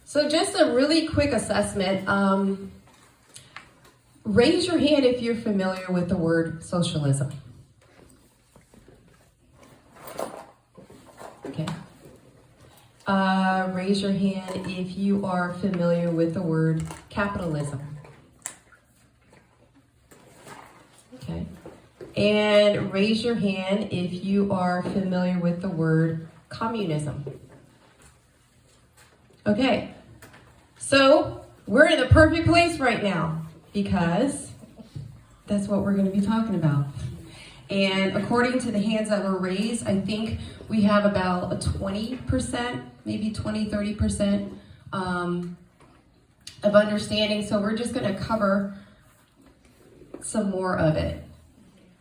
So just a really quick assessment. Raise your hand if you're familiar with the word socialism. Okay. Raise your hand if you are familiar with the word capitalism. Okay. And raise your hand if you are familiar with the word communism. Okay. So we're in the perfect place right now because that's what we're going to be talking about. And according to the hands that were raised, I think we have about a 20%, maybe 30% of understanding. So we're just going to cover some more of it.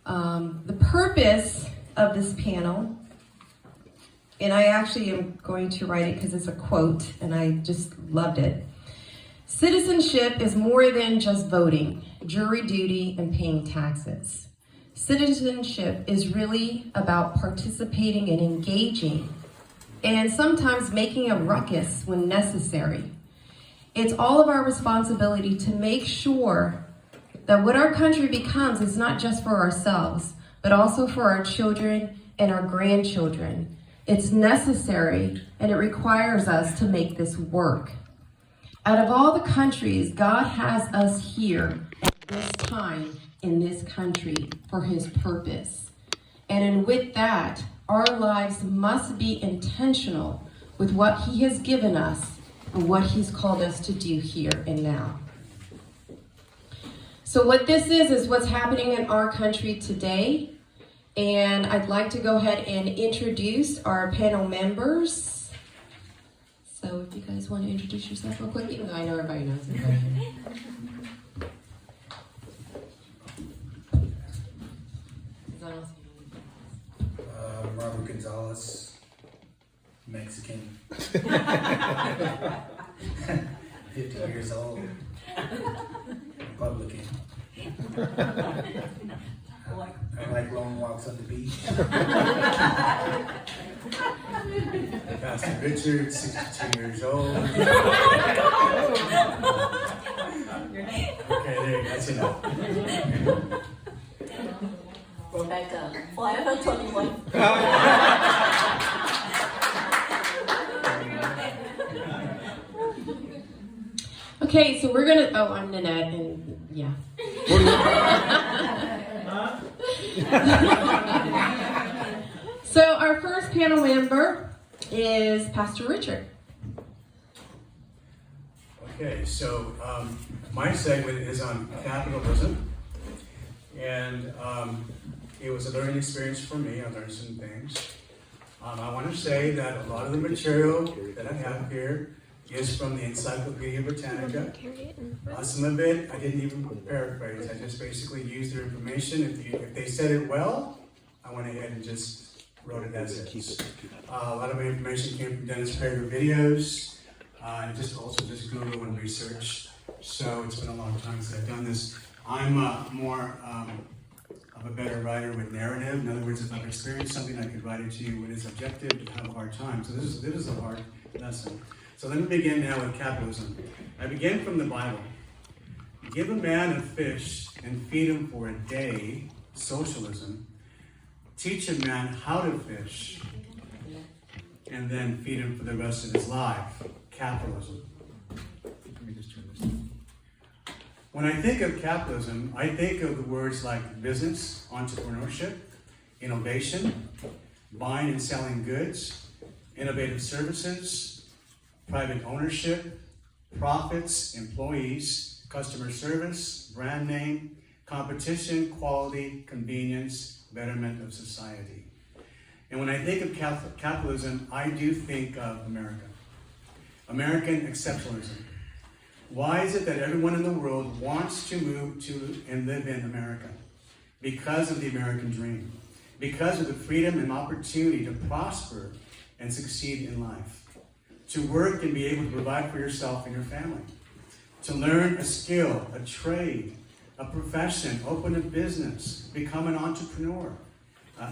The purpose of this panel, and I actually am going to write it because it's a quote and I just loved it. Citizenship is more than just voting, jury duty, and paying taxes. Citizenship is really about participating and engaging, and sometimes making a ruckus when necessary. It's all of our responsibility to make sure that what our country becomes is not just for ourselves, but also for our children and our grandchildren. It's necessary, and it requires us to make this work. Out of all the countries, God has us here at this time in this country for his purpose. And with that, our lives must be intentional with what he has given us and what he's called us to do here and now. So what this is what's happening in our country today. And I'd like to go ahead and introduce our panel members. So if you guys want to introduce yourself real quick, even though I know everybody knows it. Robert Gonzalez, Mexican, 50 years old, Republican. I like long walks on the beach. Pastor Richard, 62 years old. Okay, there, that's enough. Rebecca, forever 21. Okay, so we're gonna, I'm Nanette, and yeah. So our first panel member is Pastor Richard. Okay, so my segment is on capitalism, and it was a learning experience for me. I learned some things. I want to say that a lot of the material that I have here is from the Encyclopedia Britannica. Some of it I didn't even paraphrase. I just basically used their information. If they said it well, I went ahead and just wrote it as is. A lot of my information came from Dennis Prager videos, and just Google and research. So it's been a long time since I've done this. I'm more of a better writer with narrative. In other words, if I've experienced something, I could write it to you when it's objective and have a hard time. So this is a hard lesson. So let me begin now with capitalism. I begin from the Bible. Give a man a fish and feed him for a day, socialism. Teach a man how to fish and then feed him for the rest of his life, capitalism. Let me just turn this down. When I think of capitalism, I think of the words like business, entrepreneurship, innovation, buying and selling goods, innovative services, private ownership, profits, employees, customer service, brand name, competition, quality, convenience, betterment of society. And when I think of capitalism, I do think of America. American exceptionalism. Why is it that everyone in the world wants to move to and live in America? Because of the American dream. Because of the freedom and opportunity to prosper and succeed in life. To work and be able to provide for yourself and your family. To learn a skill, a trade, a profession, open a business, become an entrepreneur,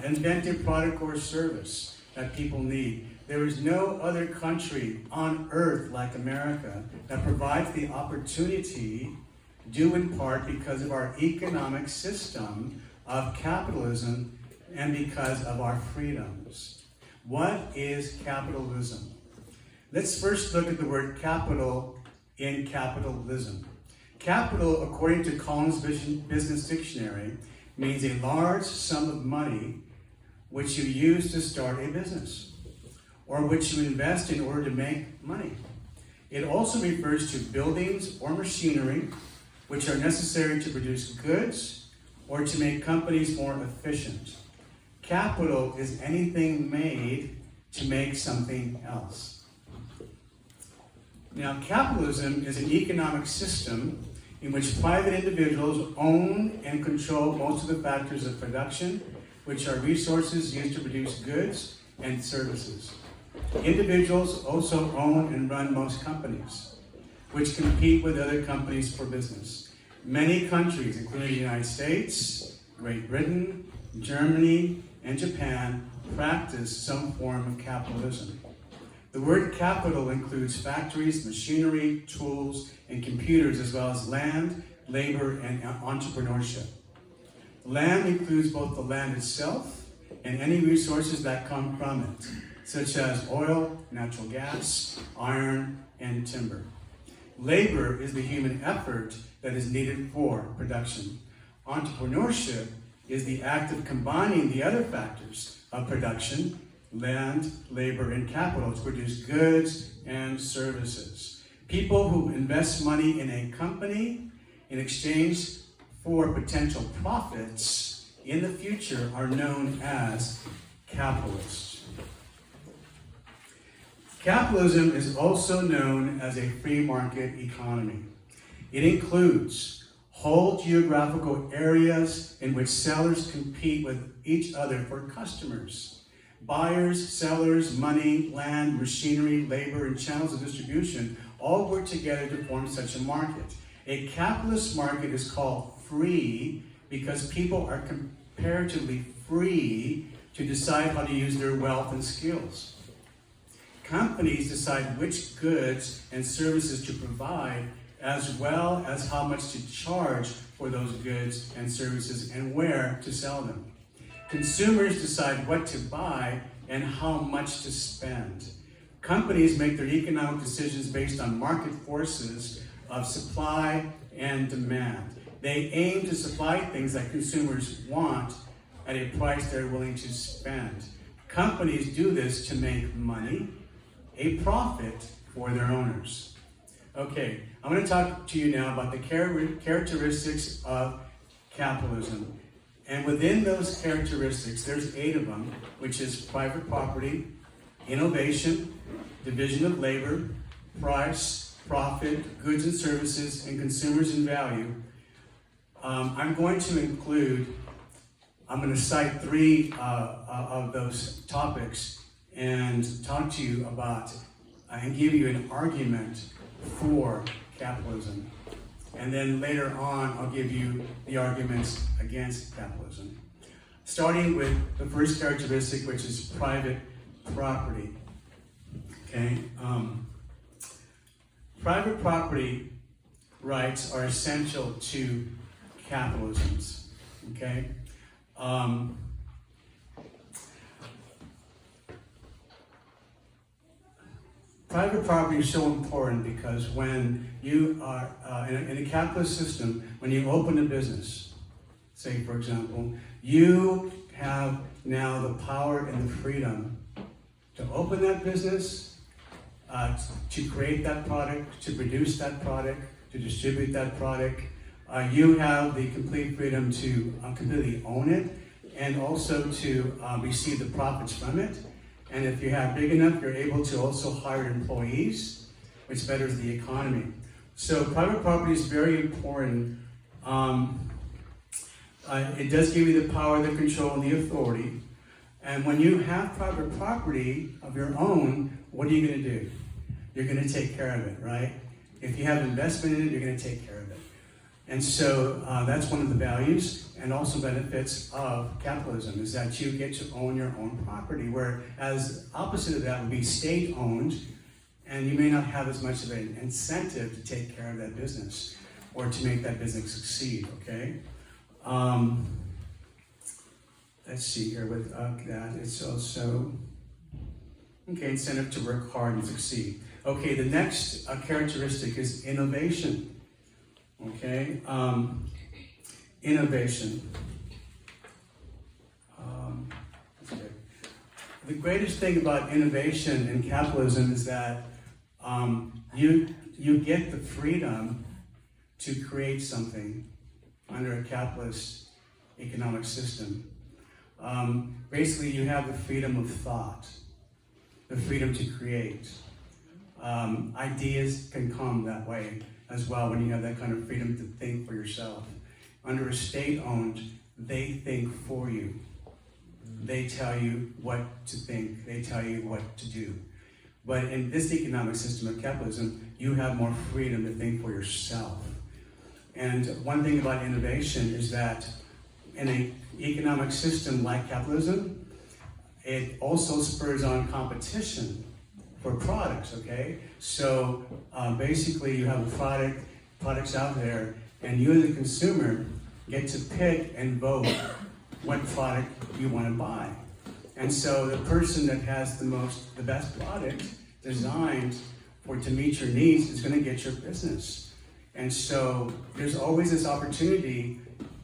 invent a product or service, that people need. There is no other country on earth like America that provides the opportunity, due in part because of our economic system of capitalism and because of our freedoms. What is capitalism? Let's first look at the word capital in capitalism. Capital, according to Collins Business Dictionary, means a large sum of money which you use to start a business, or which you invest in order to make money. It also refers to buildings or machinery which are necessary to produce goods or to make companies more efficient. Capital is anything made to make something else. Now, capitalism is an economic system in which private individuals own and control most of the factors of production, which are resources used to produce goods and services. Individuals also own and run most companies, which compete with other companies for business. Many countries, including the United States, Great Britain, Germany, and Japan, practice some form of capitalism. The word capital includes factories, machinery, tools, and computers, as well as land, labor, and entrepreneurship. Land includes both the land itself and any resources that come from it, such as oil, natural gas, iron, and timber. Labor is the human effort that is needed for production. Entrepreneurship is the act of combining the other factors of production, land, labor, and capital to produce goods and services. People who invest money in a company in exchange for potential profits in the future are known as capitalists. Capitalism is also known as a free market economy. It includes whole geographical areas in which sellers compete with each other for customers. Buyers, sellers, money, land, machinery, labor, and channels of distribution all work together to form such a market. A capitalist market is called free because people are comparatively free to decide how to use their wealth and skills. Companies decide which goods and services to provide, as well as how much to charge for those goods and services and where to sell them. Consumers decide what to buy and how much to spend. Companies make their economic decisions based on market forces of supply and demand. They aim to supply things that consumers want at a price they're willing to spend. Companies do this to make money, a profit for their owners. Okay, I'm going to talk to you now about the characteristics of capitalism. And within those characteristics, there's 8 of them, which is private property, innovation, division of labor, price, profit, goods and services, and consumers and value. I'm going to cite 3 of those topics and talk to you about and give you an argument for capitalism. And then later on, I'll give you the arguments against capitalism. Starting with the first characteristic, which is private property. Okay, private property rights are essential to capitalism. Okay, private property is so important because when you are in a capitalist system, when you open a business, say for example, you have now the power and the freedom to open that business, to create that product, to produce that product, to distribute that product. You have the complete freedom to completely own it and also to receive the profits from it. And if you have big enough, you're able to also hire employees, which betters the economy. So private property is very important. It does give you the power, the control, and the authority. And when you have private property of your own, what are you going to do? You're going to take care of it, right? If you have investment in it, you're going to take care of it. And so that's one of the values and also benefits of capitalism, is that you get to own your own property, whereas opposite of that would be state-owned, and you may not have as much of an incentive to take care of that business or to make that business succeed, okay? Let's see here with that. It's also, okay, incentive to work hard and succeed. Okay, the next characteristic is innovation. Okay, innovation. Okay. The greatest thing about innovation in capitalism is that you get the freedom to create something under a capitalist economic system. Basically, you have the freedom of thought, the freedom to create. Ideas can come that way as well when you have that kind of freedom to think for yourself. Under a state-owned, they think for you. They tell you what to think. They tell you what to do. But in this economic system of capitalism, you have more freedom to think for yourself. And one thing about innovation is that in an economic system like capitalism, it also spurs on competition for products, okay? So basically you have products out there, and you as a consumer get to pick and vote what product you want to buy. And so the person that has the best product designed to meet your needs is going to get your business. And so there's always this opportunity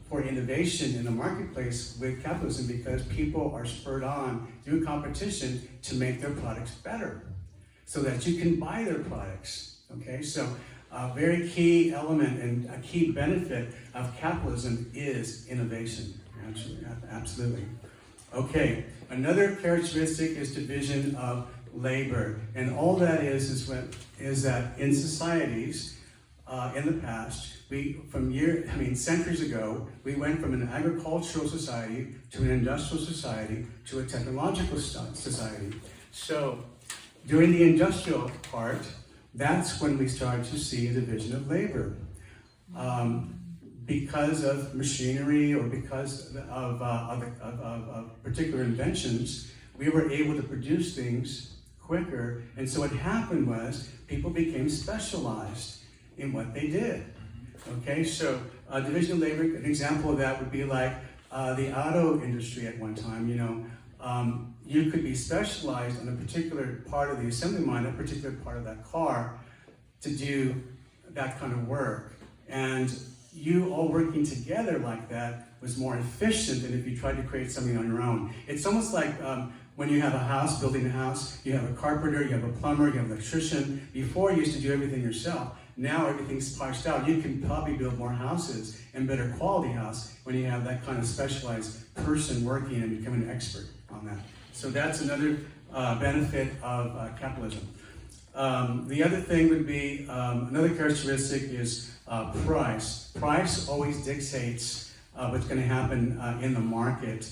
for innovation in the marketplace with capitalism, because people are spurred on through competition to make their products better so that you can buy their products. Okay, so a very key element and a key benefit of capitalism is innovation. Absolutely. Okay, another characteristic is division of labor, and all that is that in societies in the past, centuries ago, we went from an agricultural society to an industrial society to a technological society. So during the industrial part, that's when we started to see a division of labor. Because of machinery or because of particular inventions, we were able to produce things quicker. And so what happened was people became specialized in what they did. Okay, so division of labor, an example of that would be like the auto industry at one time. You could be specialized in a particular part of the assembly line, a particular part of that car, to do that kind of work. And you all working together like that was more efficient than if you tried to create something on your own. It's almost like when you have a house, building a house, you have a carpenter, you have a plumber, you have an electrician. Before you used to do everything yourself. Now everything's parsed out. You can probably build more houses and better quality house when you have that kind of specialized person working and becoming an expert on that. So that's another benefit of capitalism. The other thing would be, another characteristic is price. Price always dictates what's going to happen in the market.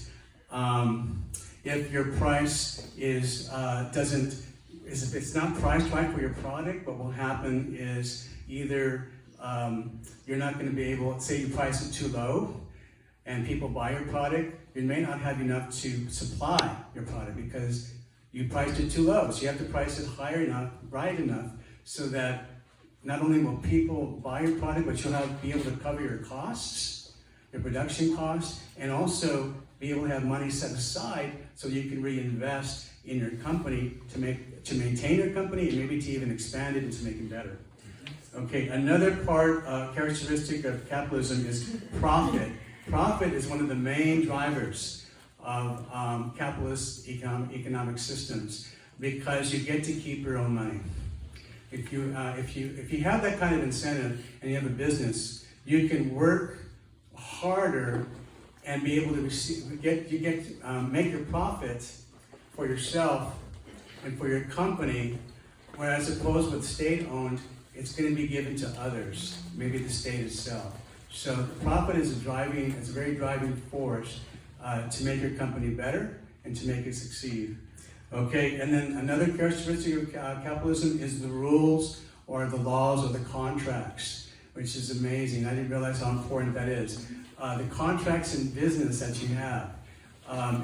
If your price if it's not priced right for your product, what will happen is either you're not going to be able, say you price it too low and people buy your product, you may not have enough to supply your product because you priced it too low. So you have to price it higher enough, bright enough, so that not only will people buy your product, but you'll be able to cover your costs, your production costs, and also be able to have money set aside so you can reinvest in your company to maintain your company and maybe to even expand it and to make it better. Okay, another characteristic of capitalism is profit. Profit is one of the main drivers of capitalist economic systems because you get to keep your own money. If you have that kind of incentive and you have a business, you can work harder and be able to make your profit for yourself and for your company, whereas opposed with state-owned, it's going to be given to others, maybe the state itself. So profit is a very driving force to make your company better and to make it succeed. Okay, and then another characteristic of capitalism is the rules or the laws or the contracts. which is amazing. I didn't realize how important that is. The contracts in business that you have,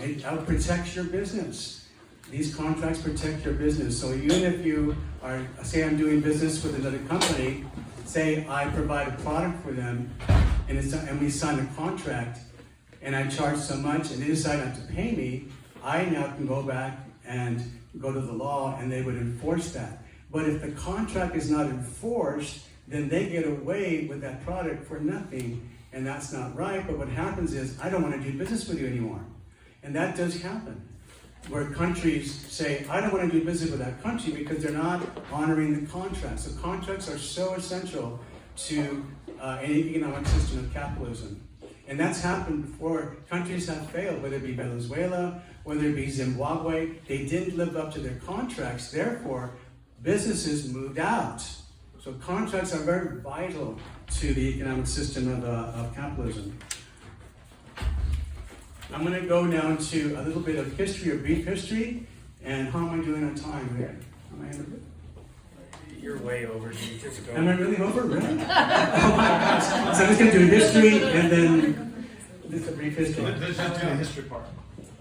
it protects your business. These contracts protect your business. So even if you are, say I'm doing business with another company, say I provide a product for them, and we sign a contract, and I charge so much, and they decide not to pay me, I now can go back and go to the law, and they would enforce that. But if the contract is not enforced, then they get away with that product for nothing, and that's not right. But what happens is, I don't want to do business with you anymore. And that does happen, where countries say, I don't want to do business with that country because they're not honoring the contracts. So contracts are so essential to any economic system of capitalism. And that's happened before. Countries have failed, whether it be Venezuela, whether it be Zimbabwe. They didn't live up to their contracts. Therefore, businesses moved out. So contracts are very vital to the economic system of capitalism. I'm going to go down to a little bit of history, a brief history. And how am I doing on time here? Am I in You're way over. You just go. Am I really over? Really? Oh my gosh. So I'm just going to do history and then just a brief history. Let's just do the history part.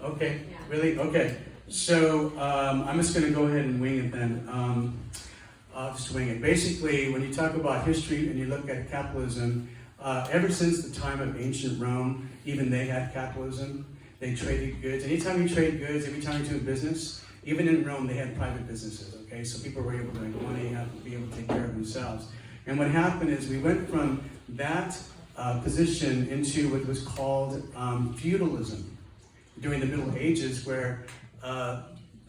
Okay, really? Okay. So I'm just going to go ahead and wing it then. I'll just wing it. Basically, when you talk about history and you look at capitalism, ever since the time of ancient Rome, even they had capitalism. They traded goods. Anytime you trade goods, every time you do business, even in Rome, they had private businesses, okay? So people were able to make money, have to be able to take care of themselves. And what happened is we went from that position into what was called feudalism during the Middle Ages, where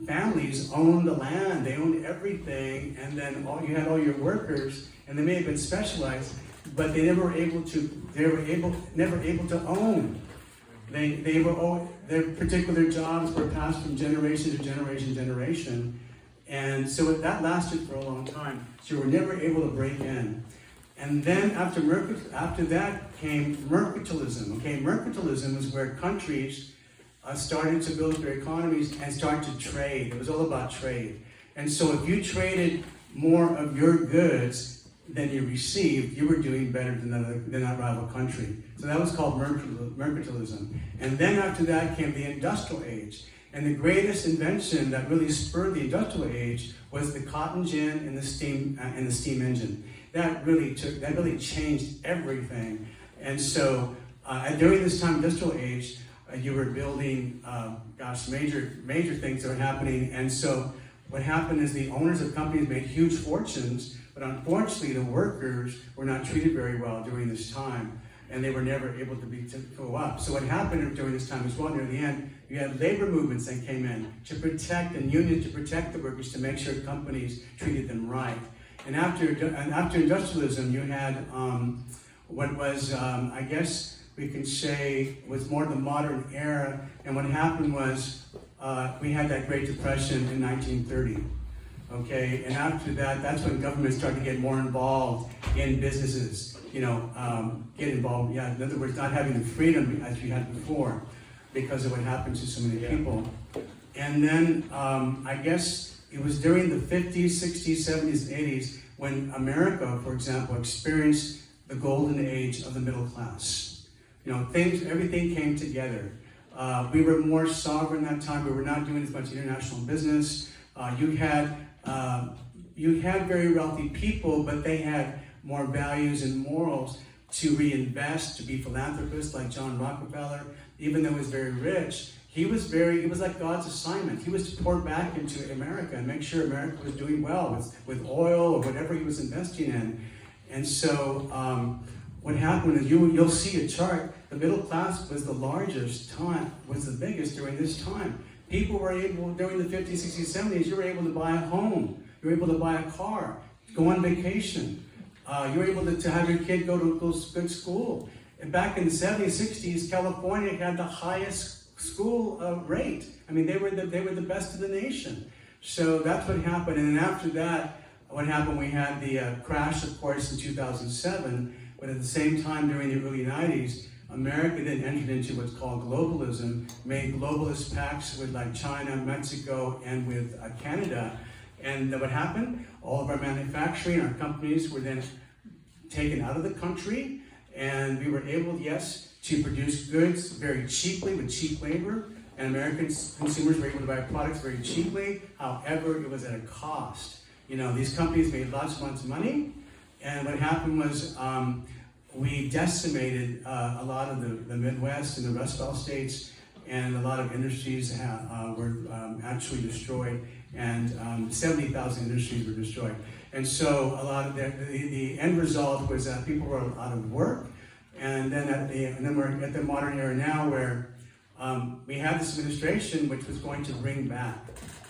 families owned the land, they owned everything, and then you had all your workers, and they may have been specialized, but they never were able to own. Their particular jobs were passed from generation to generation to generation. And so that lasted for a long time. So you were never able to break in. And then after that came mercantilism. Okay, mercantilism is where countries started to build their economies and start to trade. It was all about trade. And so if you traded more of your goods than you received, you were doing better than that rival country. So that was called mercantilism. And then after that came the industrial age. And the greatest invention that really spurred the industrial age was the cotton gin and the steam engine. That really changed everything. And so during this time, industrial age, you were building, major things that were happening. And so what happened is the owners of companies made huge fortunes, but unfortunately the workers were not treated very well during this time, and they were never able to go up. So what happened during this time as well, near the end, you had labor movements that came in to protect, and unions to protect the workers, to make sure companies treated them right. And after industrialism, you had what was, I guess we can say, was more the modern era. And what happened was we had that Great Depression in 1930. Okay, and after that, that's when government started to get more involved in businesses. Get involved. Yeah, in other words, not having the freedom as we had before, because of what happened to so many people. And then I guess it was during the 50s, 60s, 70s, and 80s when America, for example, experienced the golden age of the middle class. Everything came together. We were more sovereign that time. We were not doing as much international business. You had very wealthy people, but they had more values and morals to reinvest, to be philanthropists like John Rockefeller. Even though he was very rich, it was like God's assignment. He was to pour back into America and make sure America was doing well with oil or whatever he was investing in. And so what happened is you'll see a chart. The middle class was the biggest during this time. People were able, during the 50s, 60s, 70s, you were able to buy a home. You were able to buy a car, go on vacation. You were able to have your kid go to good school. And back in the 70s, 60s, California had the highest school rate. I mean, they were the best in the nation. So that's what happened. And then after that, what happened, we had the crash, of course, in 2007. But at the same time, during the early 90s, America then entered into what's called globalism, made globalist pacts with like China, Mexico, and with Canada. And what happened? All of our manufacturing, our companies were then taken out of the country, and we were able, yes, to produce goods very cheaply with cheap labor, and American consumers were able to buy products very cheaply. However, it was at a cost. These companies made lots of money, and what happened was we decimated a lot of the Midwest and the Rust Belt states, and a lot of industries were actually destroyed, and 70,000 industries were destroyed. And so a lot of the end result was that people were out of work, and then we're at the modern era now where we have this administration which was going to bring back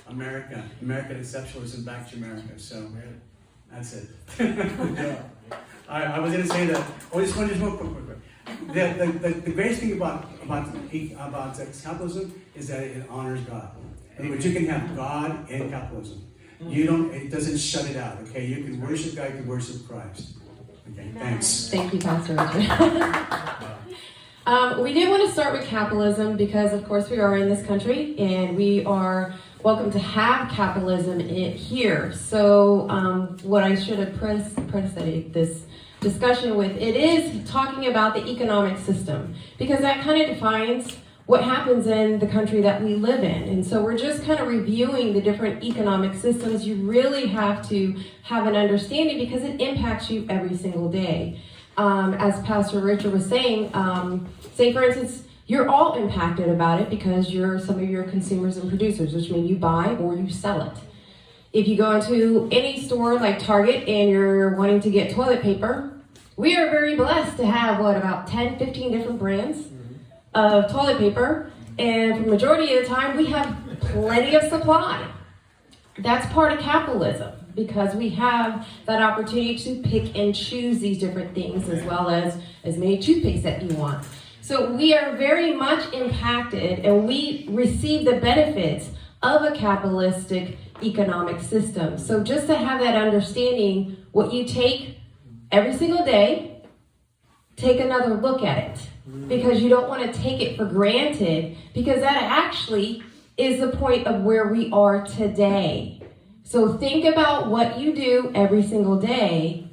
American exceptionalism back to America. So that's it. I was going to say that. Oh, just one more quick. The greatest thing about capitalism is that it honors God. In other words, you can have God and capitalism. It doesn't shut it out. Okay, you can worship God, you can worship Christ. Okay, thanks. Thank you, Pastor Richard. We did want to start with capitalism because, of course, we are in this country and we are welcome to have capitalism here. So, what I should have preceded this discussion with, it is talking about the economic system because that kind of defines what happens in the country that we live in. And so we're just kind of reviewing the different economic systems. You really have to have an understanding because it impacts you every single day. As Pastor Richard was saying, say for instance, you're all impacted about it because some of your consumers and producers, which means you buy or you sell it. If you go into any store like Target and you're wanting to get toilet paper, we are very blessed to have, about 10, 15 different brands of toilet paper. And for the majority of the time, we have plenty of supply. That's part of capitalism because we have that opportunity to pick and choose these different things as well as many toothpaste that you want. So we are very much impacted and we receive the benefits of a capitalistic economic system. So just to have that understanding, what you take every single day, take another look at it because you don't want to take it for granted because that actually is the point of where we are today. So think about what you do every single day,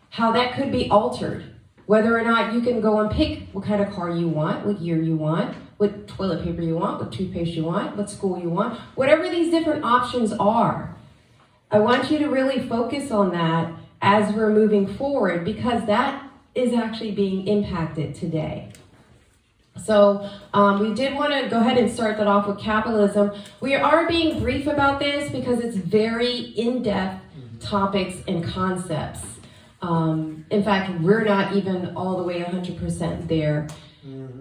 how that could be altered, whether or not you can go and pick what kind of car you want, what year you want, what toilet paper you want, what toothpaste you want, what school you want, whatever these different options are. I want you to really focus on that as we're moving forward because that is actually being impacted today. So we did want to go ahead and start that off with capitalism. We are being brief about this because it's very in-depth topics and concepts. In fact, we're not even all the way 100% there.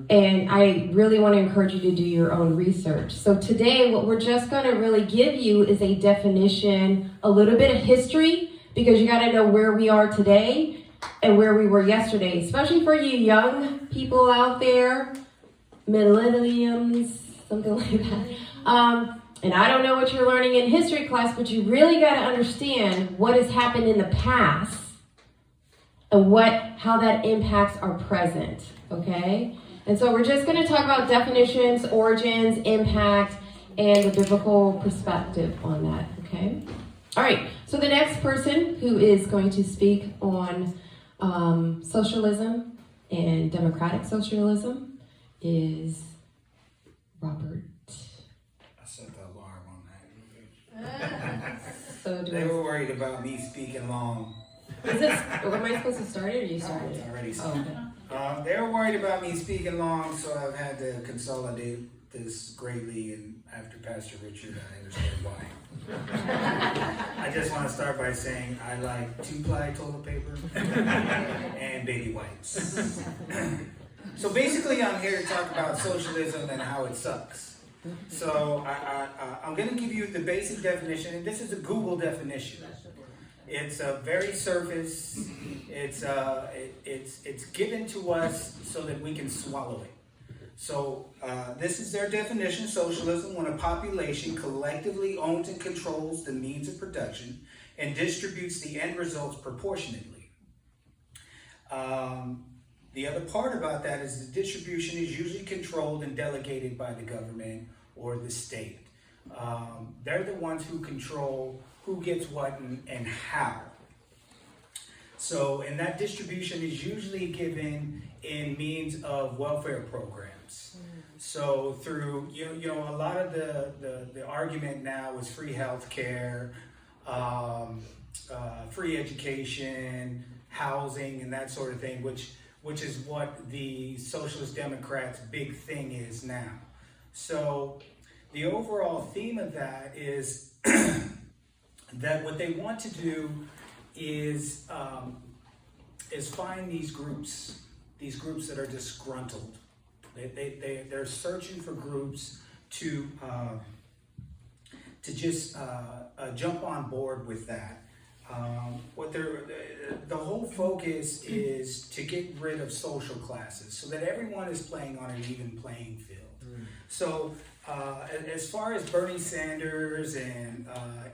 And I really want to encourage you to do your own research. So today, what we're just going to really give you is a definition, a little bit of history, because you got to know where we are today and where we were yesterday, especially for you young people out there, millennials, something like that. And I don't know what you're learning in history class, but you really got to understand what has happened in the past and how that impacts our present, okay? And so we're just going to talk about definitions, origins, impact, and the biblical perspective on that, okay? All right, so the next person who is going to speak on socialism and democratic socialism is Robert. I set the alarm on that. So They were worried about me speaking long. Is this, am I supposed to start it or you started It's it? already Oh, started. okay. They were worried about me speaking long, so I've had to consolidate this greatly. And after Pastor Richard, I understand why. I just want to start by saying I like 2-ply toilet paper and baby wipes. So basically, I'm here to talk about socialism and how it sucks. So I'm going to give you the basic definition, and this is a Google definition. It's very surface. It's given to us so that we can swallow it. So this is their definition: socialism, when a population collectively owns and controls the means of production and distributes the end results proportionately. The other part about that is the distribution is usually controlled and delegated by the government or the state. They're the ones who control who gets what and how. So, and that distribution is usually given in means of welfare programs. So through, a lot of the argument now is free health care, free education, housing, and that sort of thing, which is what the Socialist Democrats' big thing is now. So the overall theme of that is that what they want to do is find these groups that are disgruntled. They're searching for groups to just jump on board with that. The whole focus is to get rid of social classes so that everyone is playing on an even playing field. So as far as Bernie Sanders and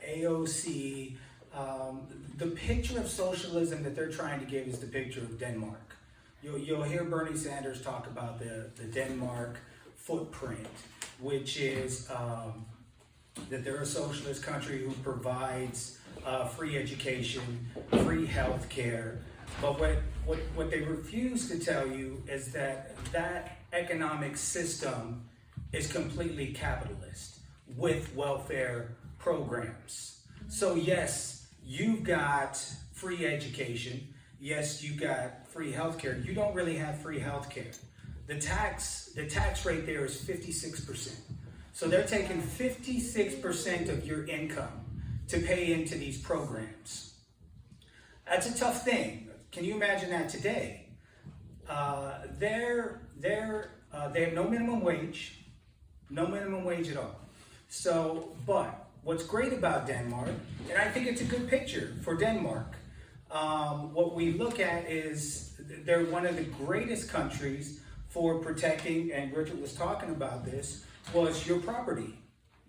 AOC, the picture of socialism that they're trying to give is the picture of Denmark. You'll hear Bernie Sanders talk about the Denmark footprint, which is that they're a socialist country who provides free education, free health care. But what they refuse to tell you is that economic system is completely capitalist with welfare programs. So yes, you've got free education. Yes, you got free healthcare. You don't really have free healthcare. The tax rate there is 56%. So they're taking 56% of your income to pay into these programs. That's a tough thing. Can you imagine that today? They have no minimum wage at all. So, but what's great about Denmark, and I think it's a good picture for Denmark, what we look at is they're one of the greatest countries for protecting, and Richard was talking about this, was your property.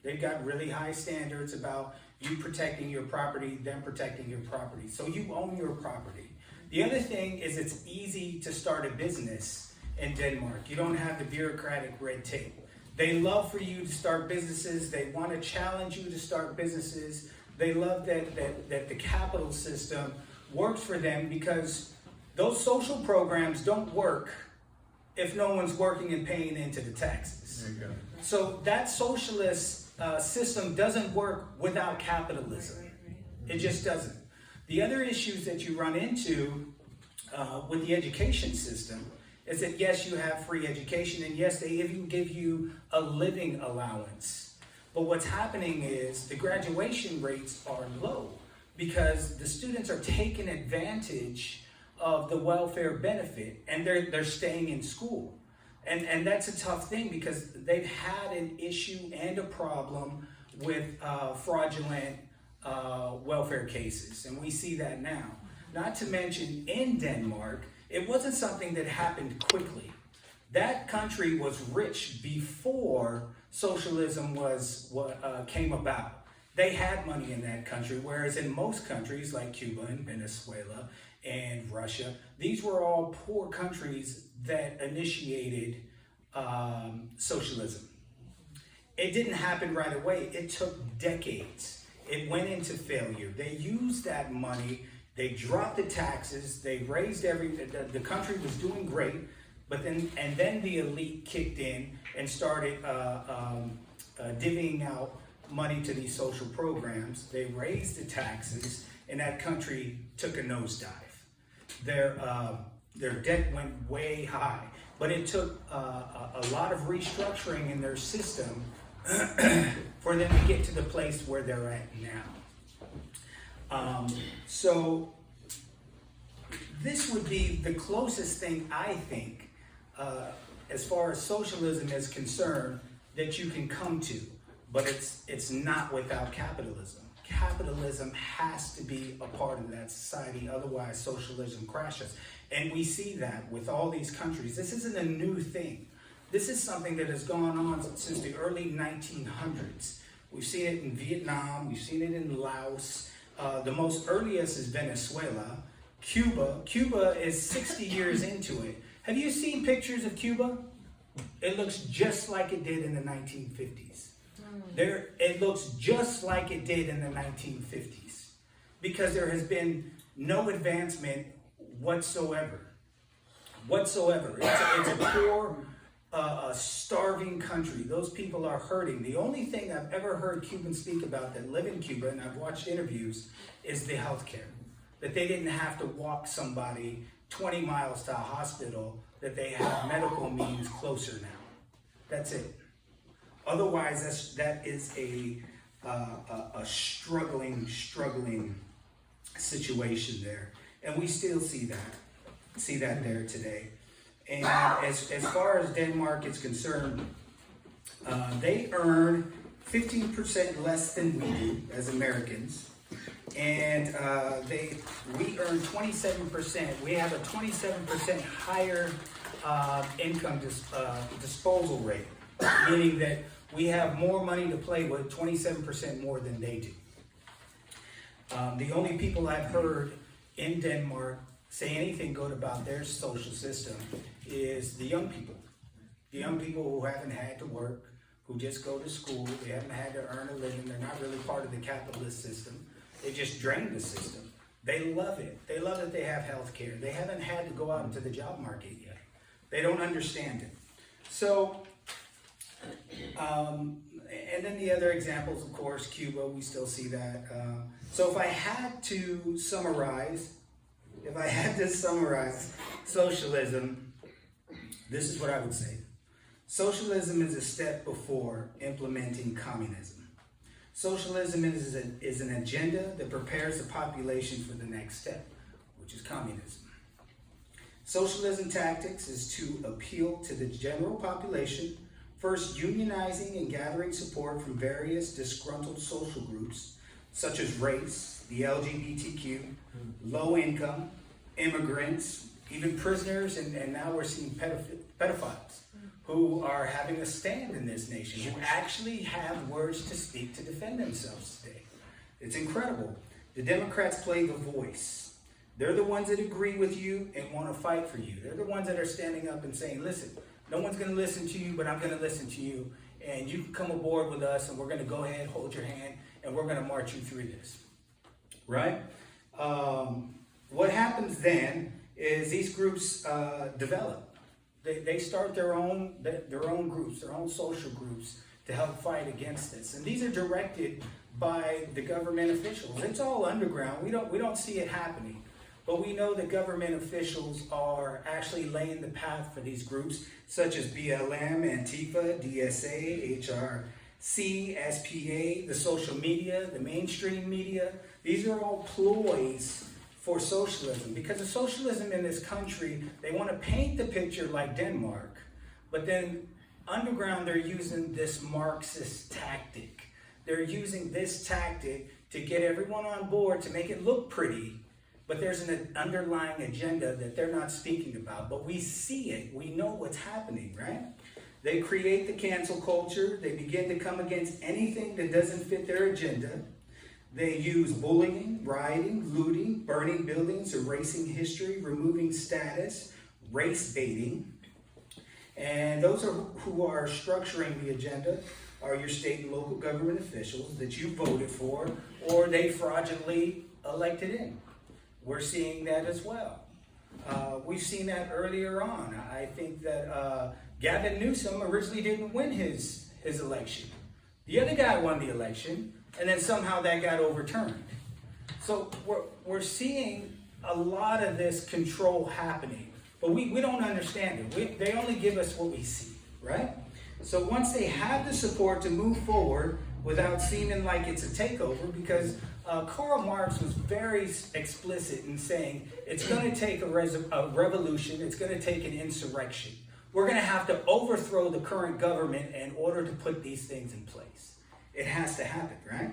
They've got really high standards about you protecting your property, them protecting your property. So you own your property. The other thing is it's easy to start a business in Denmark. You don't have the bureaucratic red tape. They love for you to start businesses. They want to challenge you to start businesses. They love that the capital system works for them because those social programs don't work if no one's working and paying into the taxes. There you go. So that socialist system doesn't work without capitalism. It just doesn't. The other issues that you run into with the education system is that yes, you have free education, and yes, they even give you a living allowance. But what's happening is the graduation rates are low because the students are taking advantage of the welfare benefit and they're staying in school. And that's a tough thing because they've had an issue and a problem with fraudulent welfare cases, and we see that now. Not to mention in Denmark, it wasn't something that happened quickly. That country was rich before socialism came about. They had money in that country, whereas in most countries like Cuba and Venezuela and Russia, these were all poor countries that initiated socialism. It didn't happen right away. It took decades. It went into failure. They used that money. They dropped the taxes. They raised the country was doing great, but then the elite kicked in and started divvying out money to these social programs. They raised the taxes, and that country took a nosedive. Their debt went way high, but it took a lot of restructuring in their system for them to get to the place where they're at now. So this would be the closest thing, I think, as far as socialism is concerned, that you can come to, but it's not without capitalism. Capitalism has to be a part of that society, otherwise socialism crashes. And we see that with all these countries. This isn't a new thing. This is something that has gone on since the early 1900s. We've seen it in Vietnam, we've seen it in Laos. The most earliest is Venezuela. Cuba is 60 years into it. Have you seen pictures of Cuba? It looks just like it did in the 1950s. It looks just like it did in the 1950s because there has been no advancement whatsoever. Whatsoever. It's a poor, starving country. Those people are hurting. The only thing I've ever heard Cubans speak about that live in Cuba, and I've watched interviews, is the health care. That they didn't have to walk somebody 20 miles to a hospital, that they have medical means closer now. That's it. Otherwise, that is a struggling situation there. And we still see that there today. And as far as Denmark is concerned, they earn 15% less than we do as Americans. And we earn 27%. We have a 27% higher income disposal rate, meaning that we have more money to play with, 27% more than they do. The only people I've heard in Denmark say anything good about their social system is the young people. The young people who haven't had to work, who just go to school, they haven't had to earn a living, they're not really part of the capitalist system. They just drain the system. They love it. They love that they have health care. They haven't had to go out into the job market yet. They don't understand it. So, and then the other examples, of course, Cuba, we still see that. So if I had to summarize socialism, this is what I would say. Socialism is a step before implementing communism. Socialism is an agenda that prepares the population for the next step, which is communism. Socialism tactics is to appeal to the general population, first unionizing and gathering support from various disgruntled social groups, such as race, the LGBTQ, low income, immigrants, even prisoners, and now we're seeing pedophiles who are having a stand in this nation, who actually have words to speak to defend themselves today. It's incredible. The Democrats play the voice. They're the ones that agree with you and want to fight for you. They're the ones that are standing up and saying, listen, no one's going to listen to you, but I'm going to listen to you, and you can come aboard with us, and we're going to go ahead, hold your hand, and we're going to march you through this. Right? What happens then is these groups develop. They start their own groups, their own social groups to help fight against this. And these are directed by the government officials. It's all underground. We don't see it happening. But we know that government officials are actually laying the path for these groups, such as BLM, Antifa, DSA, HRC, SPA, the social media, the mainstream media. These are all ploys for socialism, because the socialism in this country, they want to paint the picture like Denmark, but then underground they're using this Marxist tactic. They're using this tactic to get everyone on board to make it look pretty, but there's an underlying agenda that they're not speaking about. But we see it, we know what's happening, right? They create the cancel culture, they begin to come against anything that doesn't fit their agenda. They use bullying, rioting, looting, burning buildings, erasing history, removing status, race baiting. And those who are structuring the agenda are your state and local government officials that you voted for, or they fraudulently elected in. We're seeing that as well. We've seen that earlier on. I think that Gavin Newsom originally didn't win his election. The other guy won the election, and then somehow that got overturned. So we're seeing a lot of this control happening, but we don't understand it. They only give us what we see, right? So once they have the support to move forward without seeming like it's a takeover, because Karl Marx was very explicit in saying it's going to take a revolution, it's going to take an insurrection. We're going to have to overthrow the current government in order to put these things in place. It has to happen, right?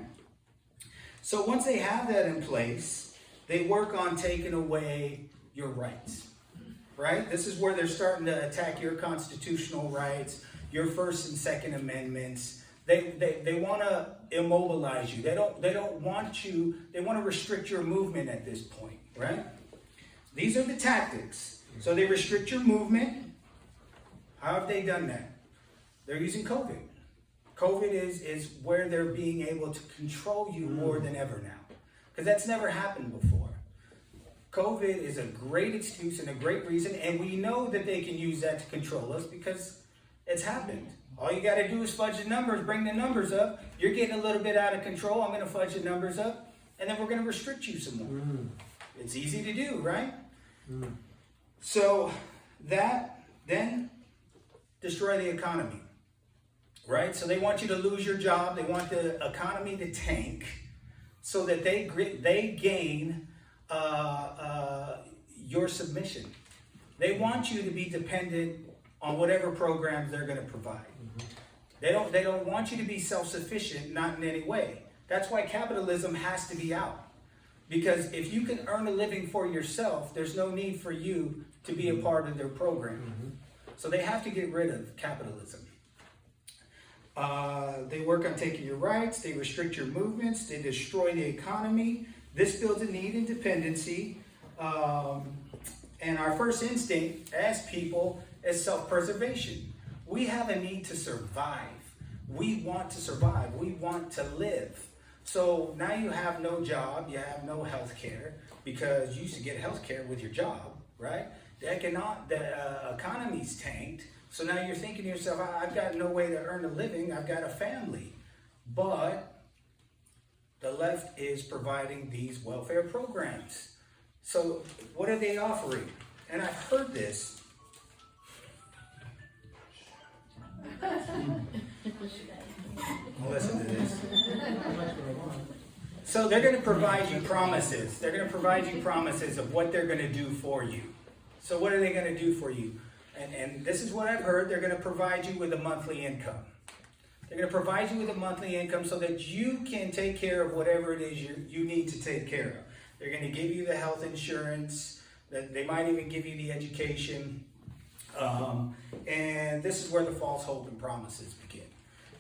So once they have that in place, they work on taking away your rights, right? This is where they're starting to attack your constitutional rights, your First and Second Amendments. They want to immobilize you. They don't want you. They want to restrict your movement at this point, right? These are the tactics. So they restrict your movement. How have they done that? They're using COVID. COVID is where they're being able to control you more than ever now. Because that's never happened before. COVID is a great excuse and a great reason, and we know that they can use that to control us because it's happened. All you got to do is fudge the numbers, bring the numbers up. You're getting a little bit out of control. I'm going to fudge the numbers up, and then we're going to restrict you some more. It's easy to do, right? So that then destroy the economy, right? So they want you to lose your job. They want the economy to tank so that they gain your submission. They want you to be dependent on whatever programs they're going to provide. They don't want you to be self-sufficient, not in any way. That's why capitalism has to be out. Because if you can earn a living for yourself, there's no need for you to be a part of their program. So they have to get rid of capitalism. They work on taking your rights, they restrict your movements, they destroy the economy. This builds a need in dependency. And our first instinct as people is self-preservation. We have a need to survive. We want to survive. We want to live. So now you have no job, you have no health care, because you used to get health care with your job, right? The economy's tanked, so now you're thinking to yourself, I've got no way to earn a living, I've got a family. But the left is providing these welfare programs. So what are they offering? And I've heard this. Listen to this. So they're going to provide you promises. They're going to provide you promises of what they're going to do for you. So what are they going to do for you? And this is what I've heard. They're going to provide you with a monthly income. They're going to provide you with a monthly income so that you can take care of whatever it is you need to take care of. They're going to give you the health insurance. They might even give you the education. And this is where the false hope and promises begin.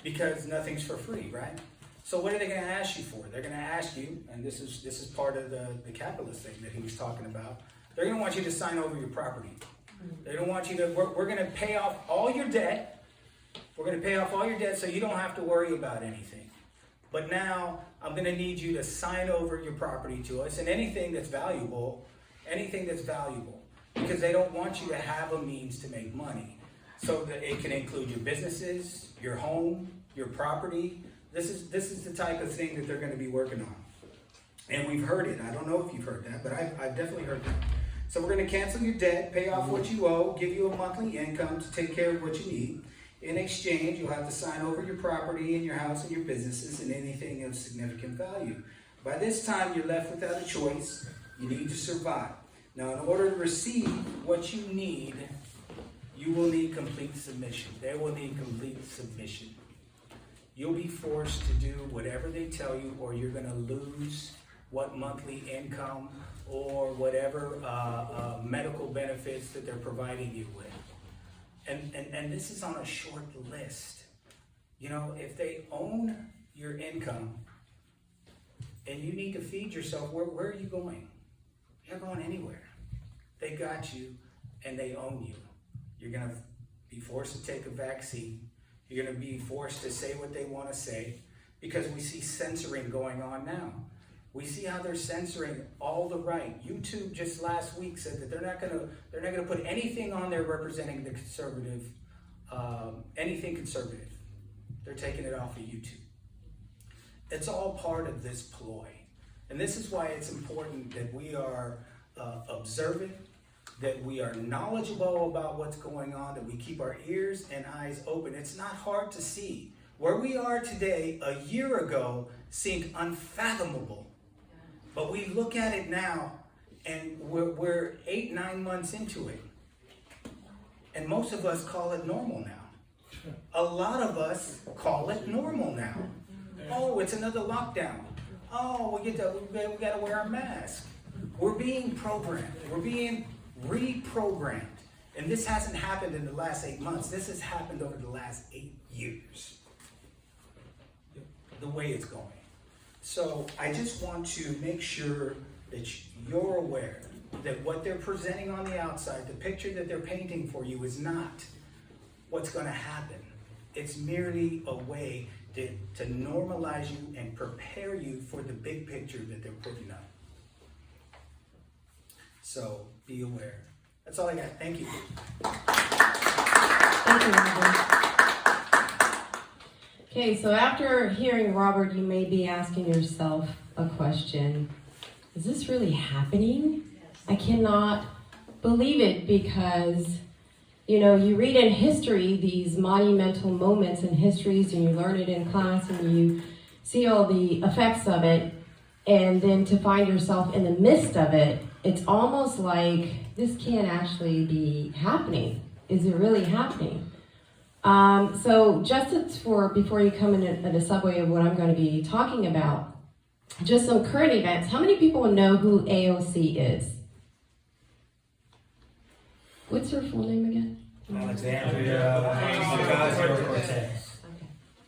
Because nothing's for free, right? So what are they going to ask you for? They're going to ask you, and this is part of the capitalist thing that he was talking about. They're going to want you to sign over your property. They don't want you to, we're going to pay off all your debt. We're going to pay off all your debt so you don't have to worry about anything. But now I'm going to need you to sign over your property to us and anything that's valuable, because they don't want you to have a means to make money. So that it can include your businesses, your home, your property. This is the type of thing that they're going to be working on. And we've heard it. I don't know if you've heard that, but I've definitely heard that. So we're going to cancel your debt, pay off what you owe, give you a monthly income to take care of what you need. In exchange, you'll have to sign over your property and your house and your businesses and anything of significant value. By this time, you're left without a choice. You need to survive. Now, in order to receive what you need, you will need complete submission. They will need complete submission. You'll be forced to do whatever they tell you, or you're going to lose what monthly income or whatever medical benefits that they're providing you with. And this is on a short list. You know, if they own your income and you need to feed yourself, where are you going? You're not going anywhere. They got you and they own you. You're going to be forced to take a vaccine. You're going to be forced to say what they want to say, because we see censoring going on now. We see how they're censoring all the right. YouTube just last week said that they're not going to put anything on there representing the conservative, anything conservative. They're taking it off of YouTube. It's all part of this ploy. And this is why it's important that we are observant, that we are knowledgeable about what's going on, that we keep our ears and eyes open. It's not hard to see. Where we are today, a year ago, seemed unfathomable. But we look at it now, and we're 8-9 months into it. And most of us call it normal now. A lot of us call it normal now. Oh, it's another lockdown. Oh, we got to wear a mask. We're being programmed. We're being reprogrammed. And this hasn't happened in the last 8 months. This has happened over the last 8 years. The way it's going. So I just want to make sure that you're aware that what they're presenting on the outside, the picture that they're painting for you, is not what's going to happen. It's merely a way to normalize you and prepare you for the big picture that they're putting up. So be aware. That's all I got. Thank you. Thank you, Robert. Okay, so after hearing Robert, you may be asking yourself a question. Is this really happening? I cannot believe it because, you read in history these monumental moments in histories and you learn it in class and you see all the effects of it, and then to find yourself in the midst of it, it's almost like this can't actually be happening. Is it really happening? So just before you come in the subway of what I'm going to be talking about, just some current events. How many people know who AOC is? What's her full name again? Alexandria Ocasio-Cortez.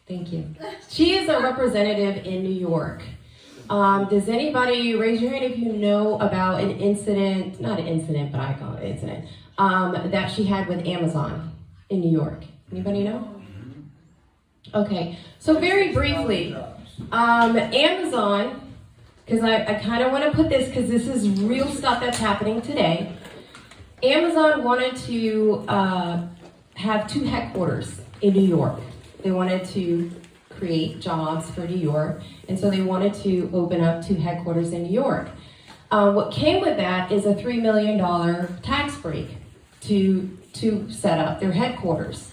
Thank you. She is a representative in New York. Does anybody raise your hand if you know about an incident, not an incident, but I call it an incident, that she had with Amazon in New York? Anybody know? Okay, so very briefly, Amazon, because I kind of want to put this, because this is real stuff that's happening today. Amazon wanted to have 2 headquarters in New York. They wanted to create jobs for New York, and so they wanted to open up 2 headquarters in New York. What came with that is a $3 million tax break to set up their headquarters.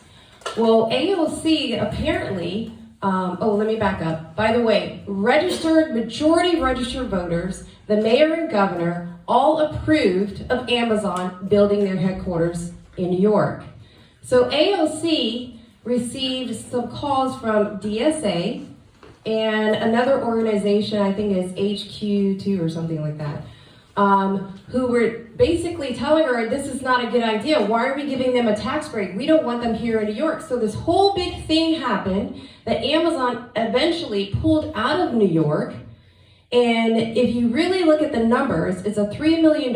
Well, AOC apparently, let me back up. By the way, majority registered voters, the mayor and governor, all approved of Amazon building their headquarters in New York. So AOC received some calls from DSA and another organization, I think is HQ2 or something like that, who were basically telling her, this is not a good idea. Why are we giving them a tax break? We don't want them here in New York. So this whole big thing happened that Amazon eventually pulled out of New York. And if you really look at the numbers, it's a $3 million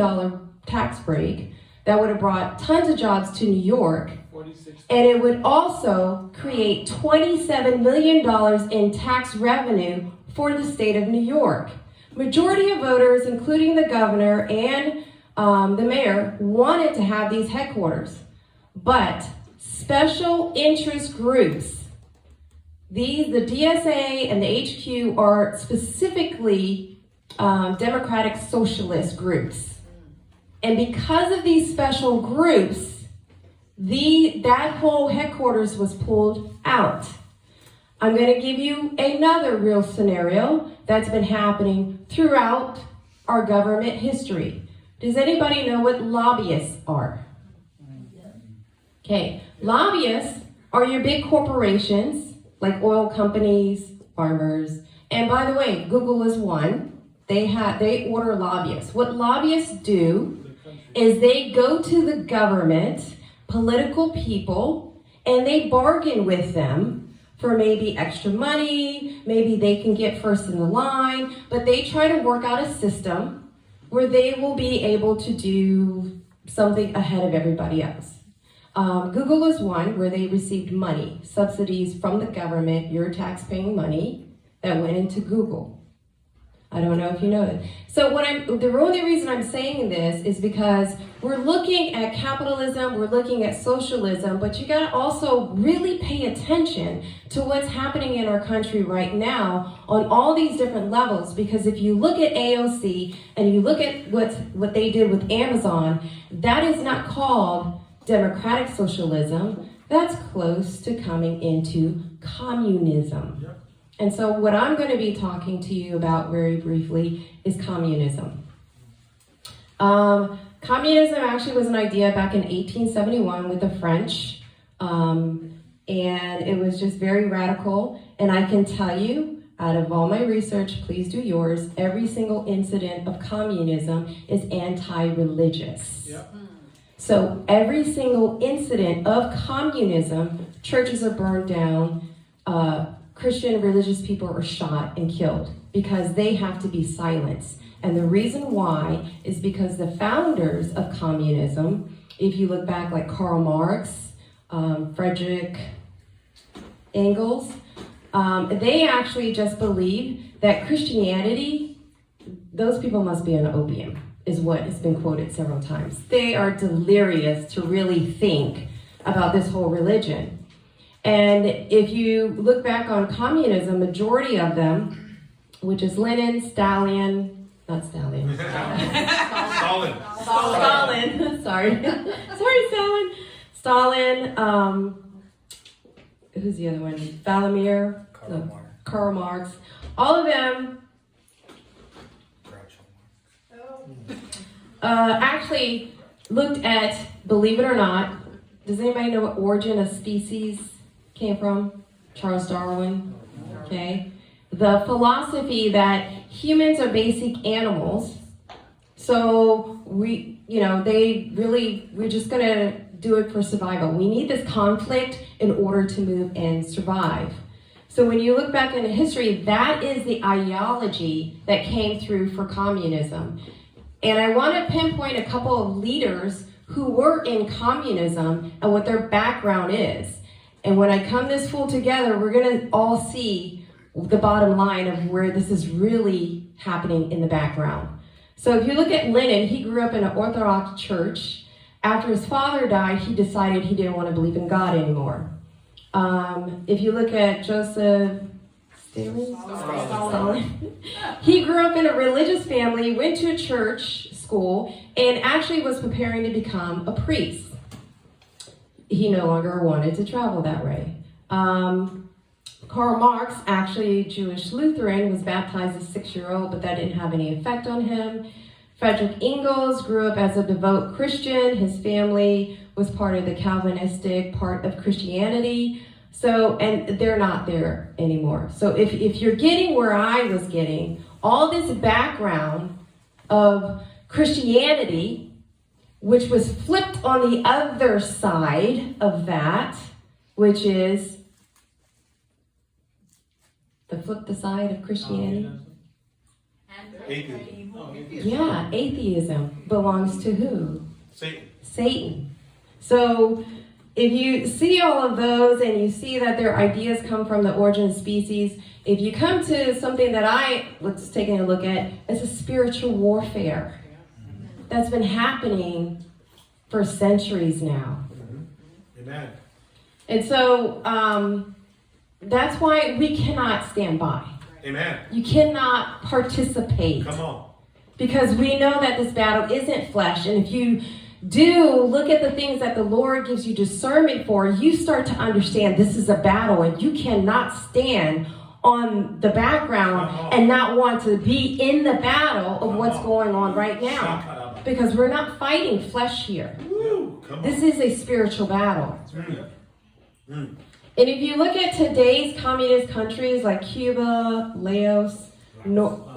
tax break that would have brought tons of jobs to New York. And it would also create $27 million in tax revenue for the state of New York. Majority of voters, including the governor and the mayor, wanted to have these headquarters. But special interest groups, the DSA and the HQ are specifically democratic socialist groups. And because of these special groups, that whole headquarters was pulled out. I'm going to give you another real scenario that's been happening throughout our government history. Does anybody know what lobbyists are? Okay, lobbyists are your big corporations like oil companies, farmers, and by the way, Google is one. They order lobbyists. What lobbyists do is they go to the government, political people, and they bargain with them for maybe extra money, maybe they can get first in the line, but they try to work out a system where they will be able to do something ahead of everybody else. Google is one where they received money, subsidies from the government, your tax-paying money that went into Google. I don't know if you know that. So the only reason I'm saying this is because we're looking at capitalism, we're looking at socialism, but you gotta also really pay attention to what's happening in our country right now on all these different levels, because if you look at AOC and you look at what they did with Amazon, that is not called democratic socialism. That's close to coming into communism. Yep. And so what I'm going to be talking to you about very briefly is communism. Communism actually was an idea back in 1871 with the French, and it was just very radical. And I can tell you, out of all my research, please do yours, every single incident of communism is anti-religious. Yep. So every single incident of communism, churches are burned down, Christian religious people are shot and killed because they have to be silenced. And the reason why is because the founders of communism, if you look back like Karl Marx, Frederick Engels, they actually just believe that Christianity, those people must be on opium. is what has been quoted several times. They are delirious to really think about this whole religion. And if you look back on communism, majority of them, which is Lenin, Stalin, not Stalin. Stalin. Stalin, sorry. Sorry, Stalin. Stalin, who's the other one? Vladimir, Karl Marx. All of them actually looked at, believe it or not, does anybody know what origin of species came from? Charles Darwin. Okay. The philosophy that humans are basic animals. So we're just gonna do it for survival. We need this conflict in order to move and survive. So when you look back into history, that is the ideology that came through for communism. And I want to pinpoint a couple of leaders who were in communism and what their background is. And when I come this full together, we're going to all see the bottom line of where this is really happening in the background. So if you look at Lenin, he grew up in an Orthodox church. After his father died, he decided he didn't want to believe in God anymore. If you look at Joseph Stalin, he grew up in a religious family, went to a church school, and actually was preparing to become a priest. He no longer wanted to travel that way. Karl Marx, actually Jewish Lutheran, was baptized as a 6-year-old, but that didn't have any effect on him. Friedrich Engels grew up as a devout Christian. His family was part of the Calvinistic part of Christianity. So, and they're not there anymore. So if you're getting where I was getting, all this background of Christianity, which was flipped on the other side of that, which is the side of Christianity. Atheism. Yeah, atheism belongs to who? Satan. Satan. So if you see all of those and you see that their ideas come from the origin of species, if you come to something that let's take a look at, it's a spiritual warfare that's been happening for centuries now. Amen. And so that's why we cannot stand by. Amen. You cannot participate. Come on. Because we know that this battle isn't flesh. And if you do look at the things that the Lord gives you discernment for, you start to understand this is a battle and you cannot stand on the background and not want to be in the battle of what's going on right now. Because we're not fighting flesh here. This is a spiritual battle. And if you look at today's communist countries like Cuba, Laos, North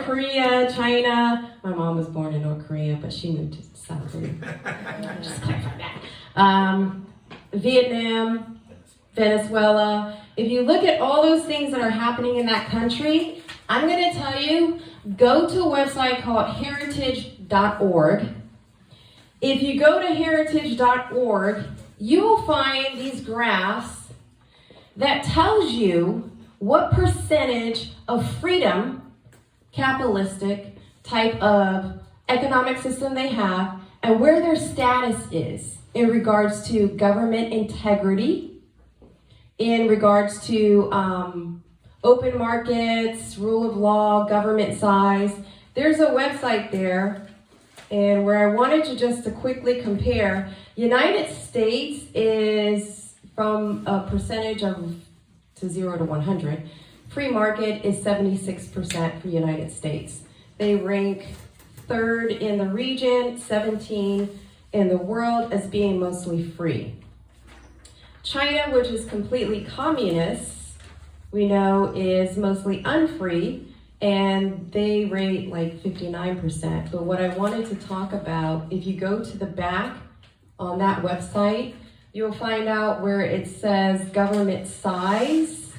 Korea, China. My mom was born in North Korea, but she moved to South Korea. Just clarify that. Vietnam, Venezuela. If you look at all those things that are happening in that country, I'm going to tell you, go to a website called heritage.org. If you go to heritage.org, you will find these graphs that tells you what percentage of freedom, capitalistic type of economic system they have, and where their status is in regards to government integrity, in regards to open markets, rule of law, government size. There's a website there, and where I wanted to just to quickly compare, United States is from a percentage of to 0 to 100. Free market is 76% for United States. They rank 3rd in the region, 17 in the world as being mostly free. China, which is completely communist, we know is mostly unfree, and they rate like 59%. But what I wanted to talk about, if you go to the back on that website, you'll find out where it says government size.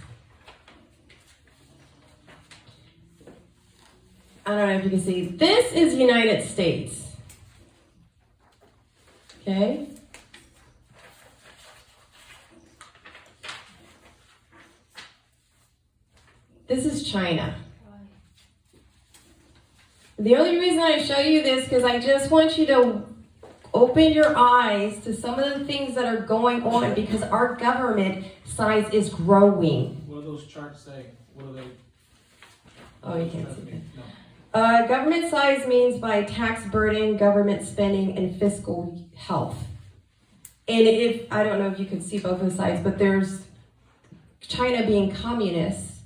I don't know if you can see. This is United States. Okay? This is China. The only reason I show you this because I just want you to open your eyes to some of the things that are going on because our government size is growing. What do those charts say? What do they? Oh, you can't see that. No. Government size means by tax burden, government spending, and fiscal health. And if, I don't know if you can see both of the sides, but there's China being communist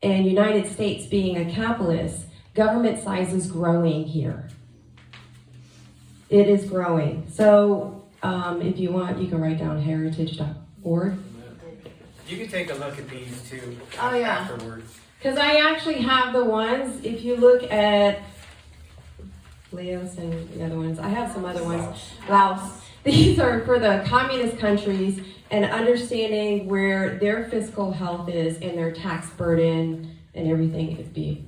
and United States being a capitalist, government size is growing here. It is growing. So if you want, you can write down heritage.org. You can take a look at these too Oh, yeah. afterwards. Because I actually have the ones, if you look at Laos and the other ones, I have some other ones. Laos. These are for the communist countries and understanding where their fiscal health is and their tax burden and everything. It'd be,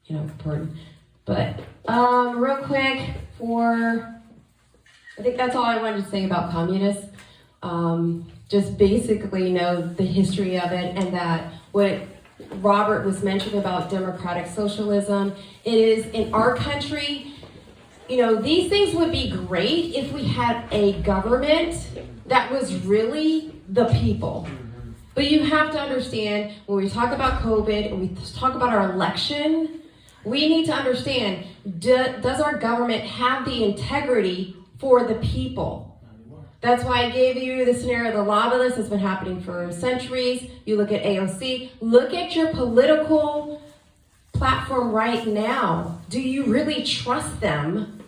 important. But real quick I think that's all I wanted to say about communists. Just basically know the history of it and that what Robert was mentioning about democratic socialism, it is in our country, these things would be great if we had a government that was really the people. But you have to understand, when we talk about COVID and we talk about our election, we need to understand, does our government have the integrity for the people? That's why I gave you the scenario of the lava list that's been happening for centuries. You look at AOC, look at your political platform right now. Do you really trust them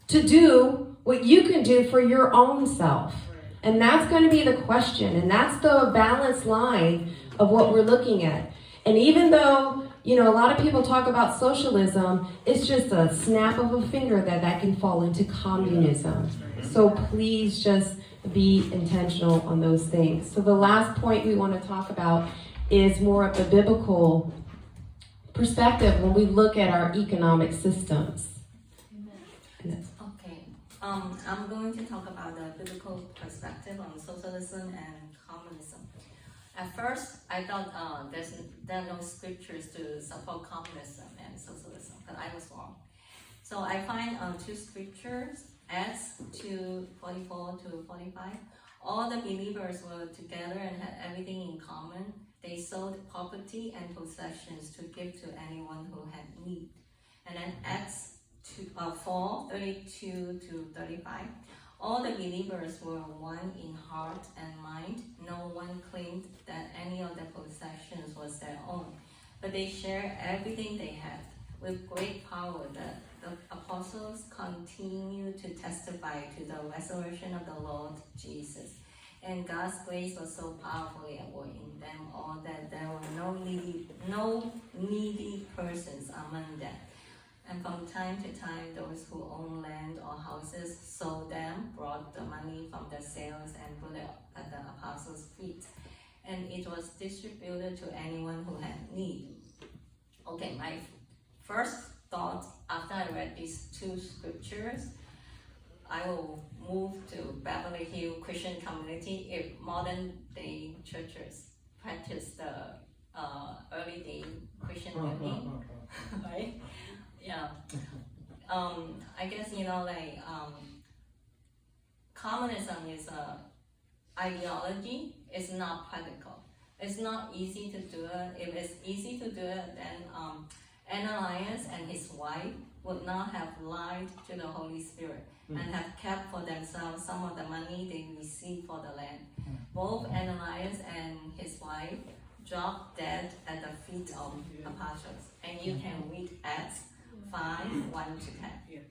to do what you can do for your own self? And that's going to be the question. And that's the balanced line of what we're looking at. And even though, a lot of people talk about socialism, it's just a snap of a finger that can fall into communism. So please just be intentional on those things. So the last point we want to talk about is more of the biblical perspective when we look at our economic systems. Okay. I'm going to talk about the biblical perspective on socialism and communism. At first, I thought there are no scriptures to support communism and socialism, but I was wrong. So I find two scriptures, Acts 2:44 to 45. All the believers were together and had everything in common. They sold property and possessions to give to anyone who had need. And then Acts 4:32 to 35. All the believers were one in heart and mind. No one claimed that any of their possessions was their own, but they shared everything they had. With great power, the apostles continued to testify to the resurrection of the Lord Jesus. And God's grace was so powerfully at work in them all that there were no needy persons among them. And from time to time, those who owned land or houses sold them, brought the money from the sales and put it at the apostles' feet. And it was distributed to anyone who had need. Okay, my first thought after I read these two scriptures, I will move to Beverly Hills Christian community if modern day churches practice the early day Christian living, right? Yeah. I guess, communism is a ideology. It's not practical. It's not easy to do it. If it's easy to do it, then Ananias and his wife would not have lied to the Holy Spirit and have kept for themselves some of the money they received for the land. Both Ananias and his wife dropped dead at the feet of apostles. And you can read Acts 5:1 to 10.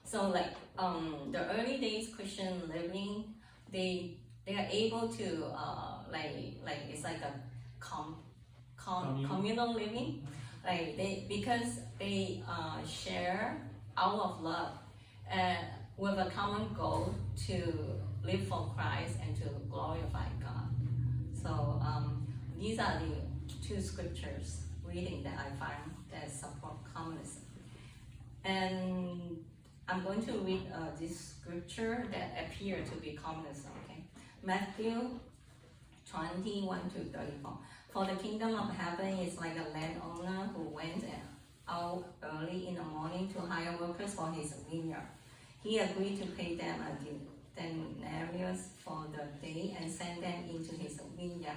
So the early days Christian living, they are able to it's like a communal living, because they share out of love with a common goal to live for Christ and to glorify God. So these are the two scriptures reading that I find that support communism. And I'm going to read this scripture that appear to be communism. Okay, Matthew 21 to 34. For the kingdom of heaven is like a landowner who went out early early in the morning to hire workers for his vineyard. He agreed to pay them a denarius for the day and send them into his vineyard.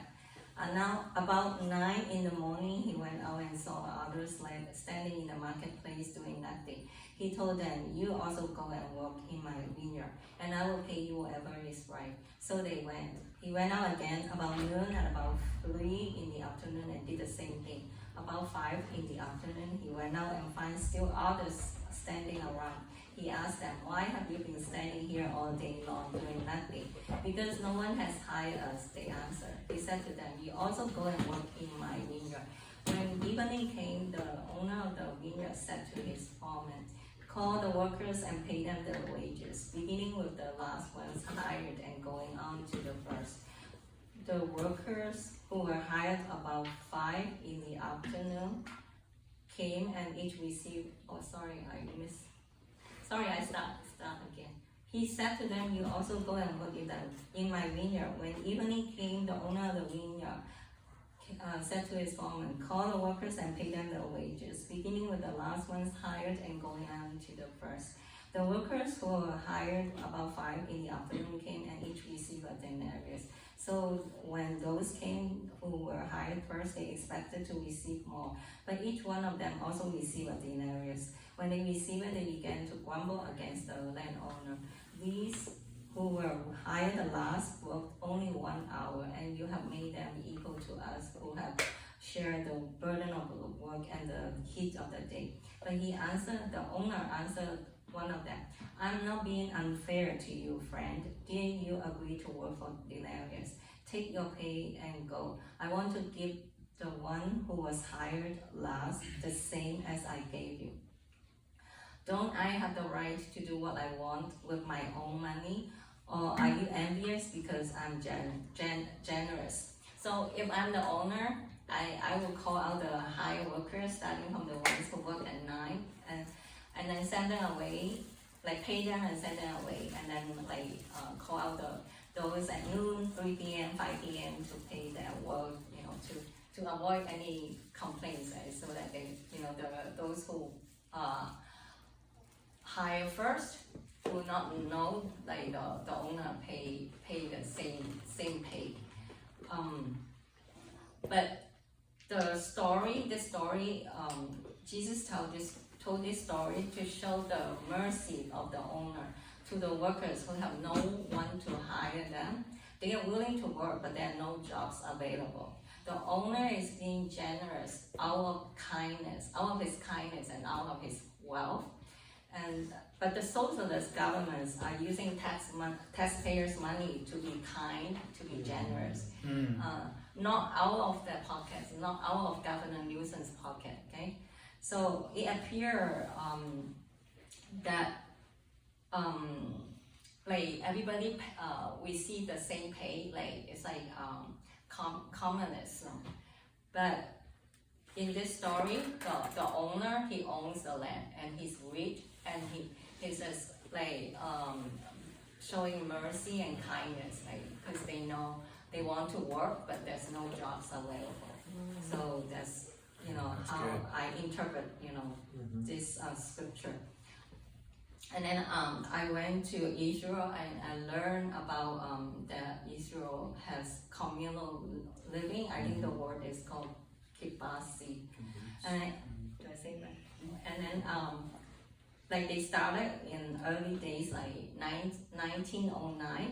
And now, about 9 in the morning, he went out and saw others standing in the marketplace doing nothing. He told them, "You also go and work in my vineyard, and I will pay you whatever is right." So they went. He went out again about noon and about 3 in the afternoon and did the same thing. About 5 in the afternoon, he went out and found still others standing around. He asked them, "Why have you been standing here all day long doing nothing?" "Because no one has hired us," they answered. He said to them, "You also go and work in my vineyard." When evening came, the owner of the vineyard said to his foreman, "Call the workers and pay them their wages, beginning with the last ones hired and going on to the first." The workers who were hired about 5 in the afternoon came and each received, I start again. He said to them, "You also go and work in my vineyard." When evening came, the owner of the vineyard said to his foreman, "Call the workers and pay them their wages, beginning with the last ones hired and going on to the first." The workers who were hired about 5 in the afternoon came and each received a denarius. So when those came who were hired first, they expected to receive more, but each one of them also received a denarius. When they received it, they began to grumble against the landowner. "These who were hired last worked only 1 hour, and you have made them equal to us who have shared the burden of the work and the heat of the day." But the owner answered one of them, "I'm not being unfair to you, friend. Didn't you agree to work for denarius? Take your pay and go. I want to give the one who was hired last the same as I gave you. Don't I have the right to do what I want with my own money? Or are you envious because I'm generous?" So if I'm the owner, I will call out the hired workers, starting from the ones who work at 9, and then send them away, like pay them and send them away, and then call out those at noon, 3 p.m., 5 p.m. to pay their work, to avoid any complaints, right? So that they, those who hire first will not know the owner pay the same pay. But this story, Jesus told this story to show the mercy of the owner to the workers who have no one to hire them. They are willing to work, but there are no jobs available. The owner is being generous out of his kindness and out of his wealth. But the socialist governments are using taxpayers' money to be kind, to be generous, not out of their pockets, not out of Governor Newsom's pocket. Okay, so it appears that everybody receive the same pay, it's like communism. But in this story, the owner, he owns the land and he's rich, and he's just showing mercy and kindness, because they know they want to work, but there's no jobs available. So that's how good. I interpret this scripture. And then I went to Israel and I learned about that Israel has communal living. I think the word is called kibbutzi. And do I say that? And then they started in early days, 1909.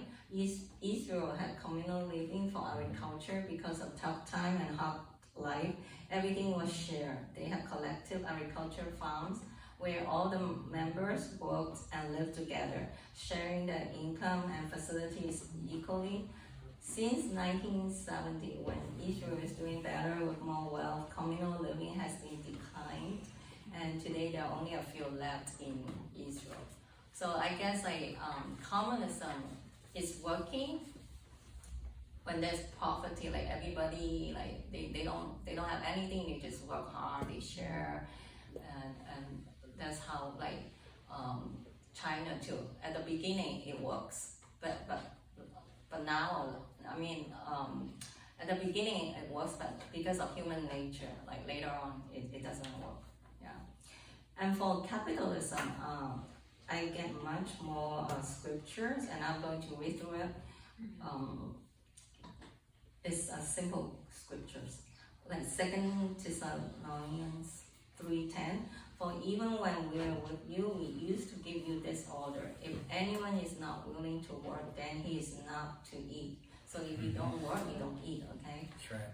Israel had communal living for agriculture because of tough time and hard life. Everything was shared. They had collective agriculture farms where all the members worked and lived together, sharing their income and facilities equally. Since 1970, when Israel is doing better with more wealth, communal living has been declined, and today there are only a few left in Israel. So I guess communism is working when there's poverty, everybody they don't have anything, they just work hard, they share, and that's how China too. At the beginning it works, but now at the beginning it works, but because of human nature, later on it doesn't work. Yeah. And for capitalism, I get much more scriptures, and I'm going to read through it. It's simple scriptures, like 2 Thessalonians 3:10. For even when we are with you, we used to give you this order: if anyone is not willing to work, then he is not to eat. So if you don't work, you don't eat. Okay. That's right.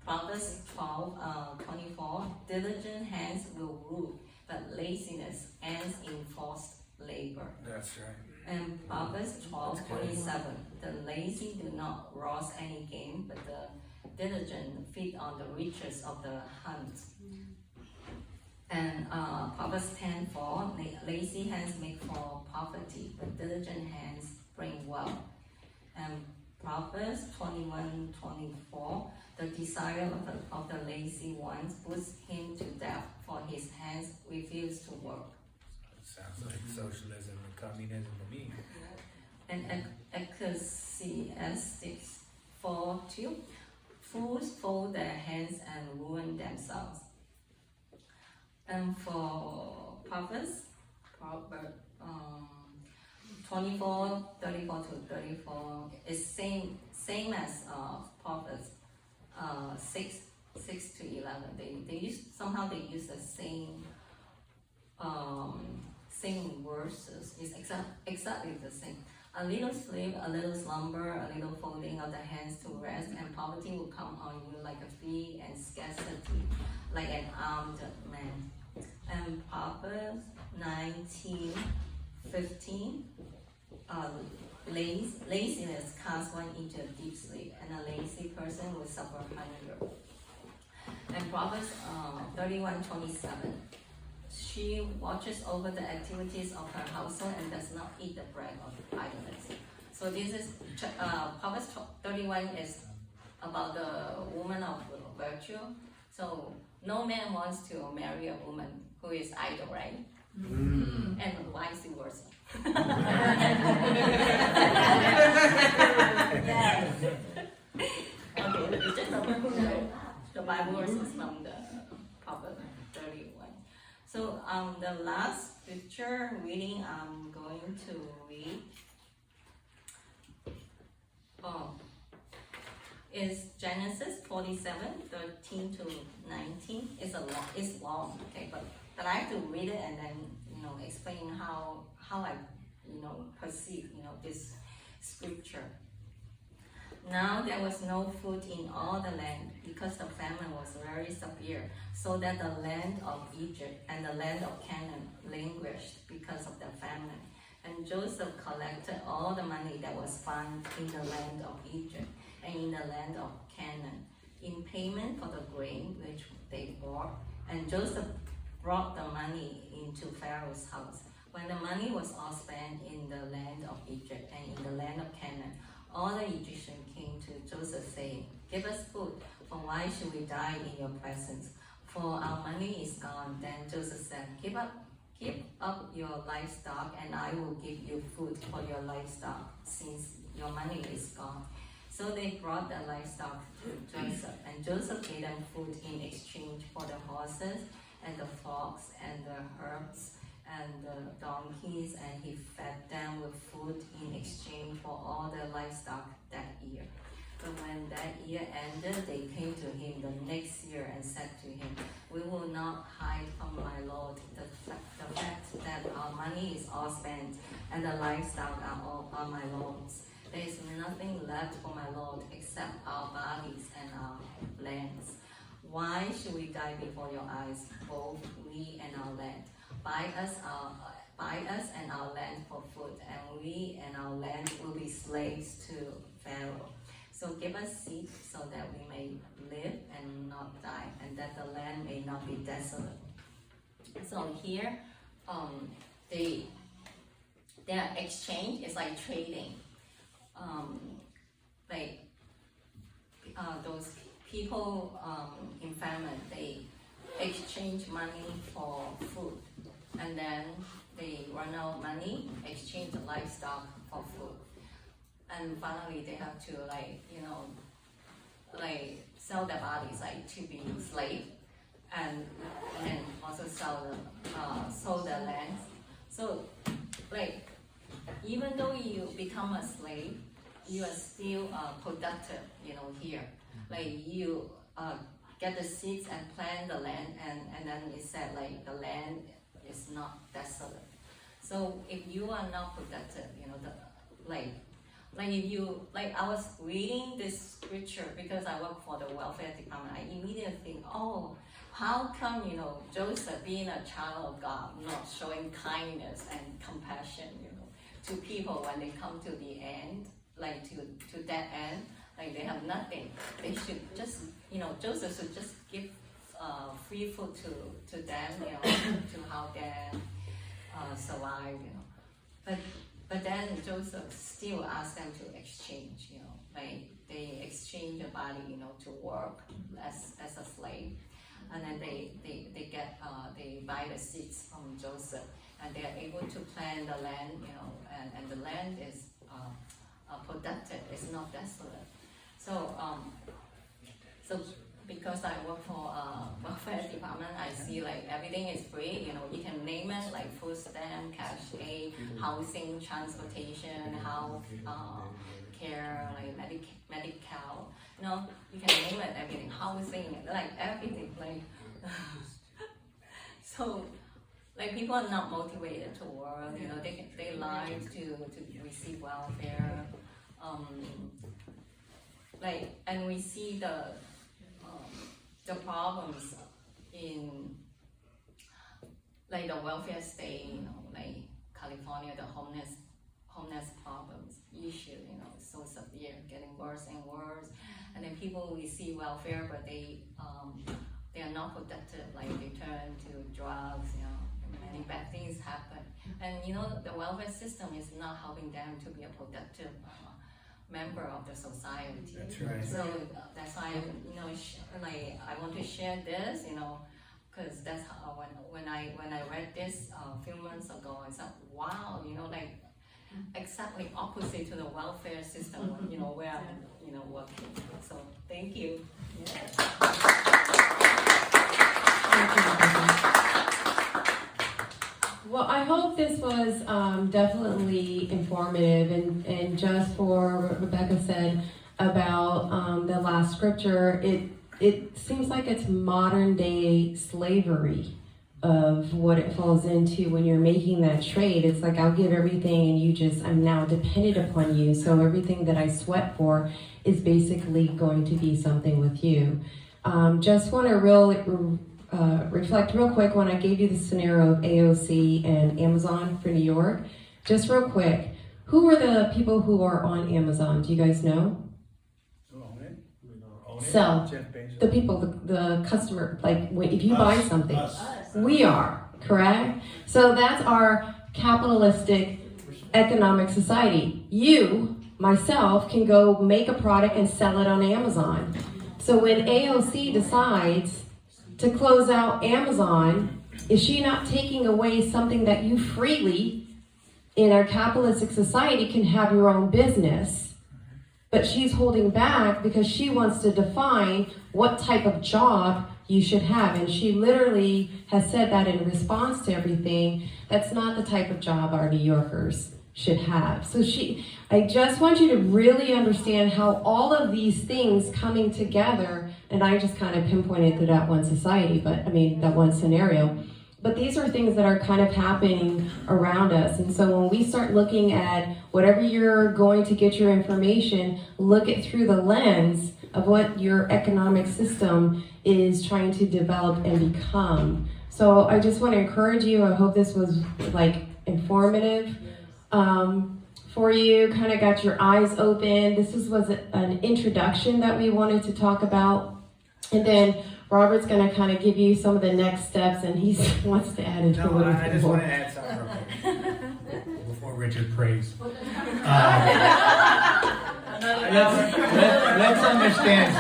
Proverbs 12:24. Diligent hands will rule, but laziness ends in forced labor. That's right. And Proverbs 12:27. The lazy do not rouse any game, but the diligent feed on the riches of the hunt. And Proverbs 10:4. Lazy hands make for poverty, but diligent hands bring wealth. And Proverbs 21:24. The desire of the lazy ones puts him to death, for his hands refuse to work. Sounds like socialism and communism to me. And Ecclesiastes 4:2. Fools fold their hands and ruin themselves. And for Proverbs 24:34-34 is same as Proverbs 6-11. They use they use the same verses. It's exactly the same. A little sleep, a little slumber, a little folding of the hands to rest, and poverty will come on you like a thief, and scarcity like an armed man. And Proverbs 19:15. Laziness casts one into a deep sleep, and a lazy person will suffer hunger. And Proverbs 31:27. She watches over the activities of her household and does not eat the bread of idleness. So this is Proverbs 31 is about the woman of virtue. So no man wants to marry a woman who is idle, right? And vice versa. Okay, it's just the Bible verses from the Proverbs 31. So the last scripture reading I'm going to read is Genesis 47:13-19. It's long, okay, but I have to read it and then explain how I perceive this scripture. Now there was no food in all the land, because the famine was very severe, so that the land of Egypt and the land of Canaan languished because of the famine. And Joseph collected all the money that was found in the land of Egypt and in the land of Canaan in payment for the grain which they bought. And Joseph brought the money into Pharaoh's house. When the money was all spent in the land of Egypt and in the land of Canaan, all the Egyptians came to Joseph saying, "Give us food, for why should we die in your presence? For our money is gone." Then Joseph said, Give up your livestock, and I will give you food for your livestock, since your money is gone. So they brought the livestock to Joseph, and Joseph gave them food in exchange for the horses and the flocks and the herds and the donkeys, and he fed them with food in exchange for all the livestock that year. But when that year ended, they came to him the next year and said to him, "We will not hide from my Lord the fact that our money is all spent and the livestock are all on my Lord's. There is nothing left for my Lord except our bodies and our lands. Why should we die before your eyes, both we and our land? Buy us and our land for food, and we and our land will be slaves to Pharaoh. So give us seed so that we may live and not die, and that the land may not be desolate." So here, their exchange is like trading. Those people in famine, they exchange money for food, and then they run out of money, exchange the livestock for food, and finally they have to sell their bodies to be slave, and also sold the land. So, like, even though you become a slave, you are still productive, here. Like, you get the seeds and plant the land, and then it said, like, the land is not desolate. So if you are not productive, I was reading this scripture because I work for the welfare department. I immediately think, oh, how come, Joseph being a child of God, not showing kindness and compassion, to people when they come to the end, like to that end, like they have nothing. They should just, Joseph should just give free food to them, to help them survive, But then Joseph still asked them to exchange, like they exchange the body, to work as a slave, and then they get they buy the seeds from Joseph, and they are able to plant the land, and the land is productive, it's not desolate. So because I work for welfare department, I see like everything is free. You can name it, like food stamp, cash aid, housing, transportation, health care, like medical. You can name it, everything, housing, like everything, like. So, like people are not motivated to work. They like to receive welfare. And we see the problems in like the welfare state, like California, the homeless problems issue, so severe, getting worse and worse. And then people receive welfare, but they are not productive, like they turn to drugs, many bad things happen. And the welfare system is not helping them to be a productive member of the society. That's right. So that's why I want to share this, because that's how when I read this a few months ago, I said, wow, like exactly opposite to the welfare system, where I'm working. So thank you. Well, I hope this was definitely informative, and just for what Rebecca said about the last scripture, it seems like it's modern day slavery of what it falls into when you're making that trade. It's like, I'll give everything and I'm now dependent upon you, so everything that I sweat for is basically going to be something with you. Just want to reflect real quick when I gave you the scenario of AOC and Amazon for New York. Just real quick, who are the people who are on Amazon? Do you guys know? So, the people, the customer, like if you buy something, we are, correct? So that's our capitalistic economic society. You, myself, can go make a product and sell it on Amazon. So when AOC decides to close out Amazon, is she not taking away something that you freely, in our capitalistic society, can have your own business? But she's holding back because she wants to define what type of job you should have. And she literally has said that in response to everything, that's not the type of job our New Yorkers should have. So I just want you to really understand how all of these things coming together, and I just kind of pinpointed to that one society, that one scenario. But these are things that are kind of happening around us. And so when we start looking at whatever you're going to get your information, look it through the lens of what your economic system is trying to develop and become. So I just want to encourage you. I hope this was informative for you, kind of got your eyes open. This was an introduction that we wanted to talk about. And then Robert's going to kind of give you some of the next steps, and he wants to add into what he's I just want to add something real quick before Richard prays. Let's understand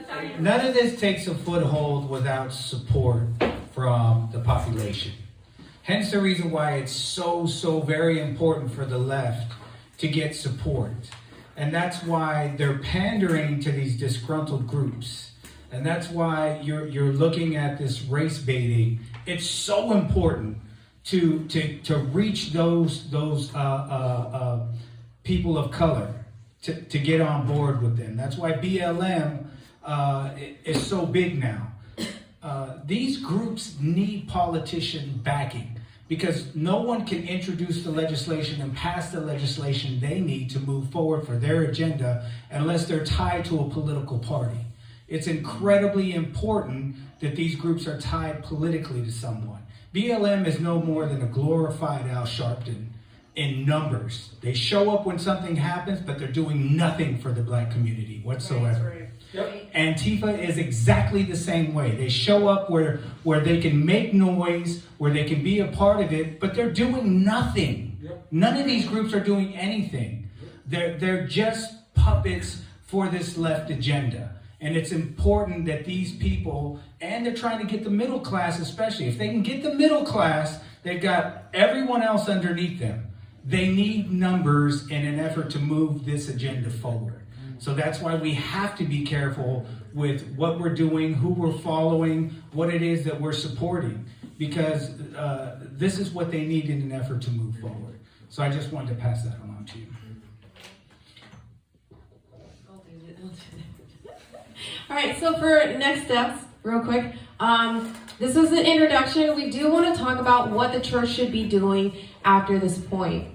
something. None of this takes a foothold without support from the population. Hence the reason why it's so very important for the left to get support. And that's why they're pandering to these disgruntled groups. And that's why you're looking at this race baiting. It's so important to reach those people of color to get on board with them. That's why BLM is so big now. These groups need politician backing because no one can introduce the legislation and pass the legislation they need to move forward for their agenda unless they're tied to a political party. It's incredibly important that these groups are tied politically to someone. BLM is no more than a glorified Al Sharpton in numbers. They show up when something happens, but they're doing nothing for the black community whatsoever. Right. Yep. Antifa is exactly the same way. They show up where they can make noise, where they can be a part of it, but they're doing nothing. Yep. None of these groups are doing anything. They're just puppets for this left agenda. And it's important that these people, and they're trying to get the middle class especially. If they can get the middle class, they've got everyone else underneath them. They need numbers in an effort to move this agenda forward. So that's why we have to be careful with what we're doing, who we're following, what it is that we're supporting, because this is what they need in an effort to move forward. So I just wanted to pass that along to you. All right, so for next steps, real quick, this is an introduction. We do want to talk about what the church should be doing after this point.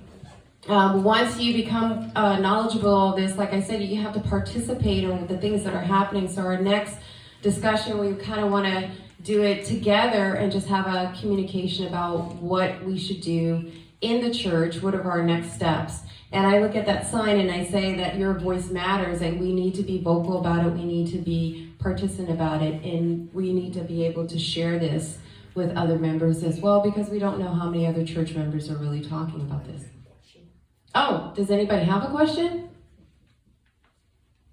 Once you become knowledgeable of this, like I said, you have to participate in the things that are happening. So our next discussion, we kind of want to do it together and just have a communication about what we should do in the church. What are our next steps? And I look at that sign and I say that your voice matters and we need to be vocal about it. We need to be participant about it. And we need to be able to share this with other members as well, because we don't know how many other church members are really talking about this. Oh, does anybody have a question?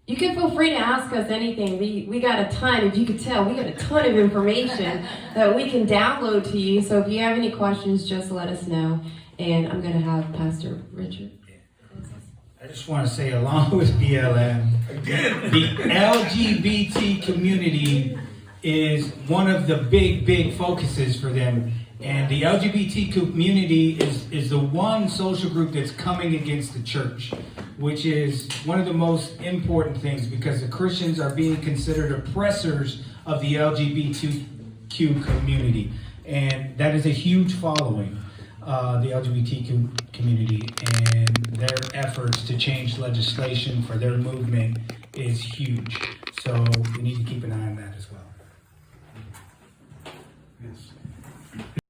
You can feel free to ask us anything. We got a ton, if you could tell, we got a ton of information that we can download to you. So if you have any questions, just let us know. And I'm going to have Pastor Richard. I just want to say, along with BLM, the LGBT community is one of the big focuses for them. And the LGBT community is the one social group that's coming against the church, which is one of the most important things, because the Christians are being considered oppressors of the LGBTQ community. And that is a huge following, the LGBTQ community, and their efforts to change legislation for their movement is huge. So we need to keep an eye on that as well. Yes.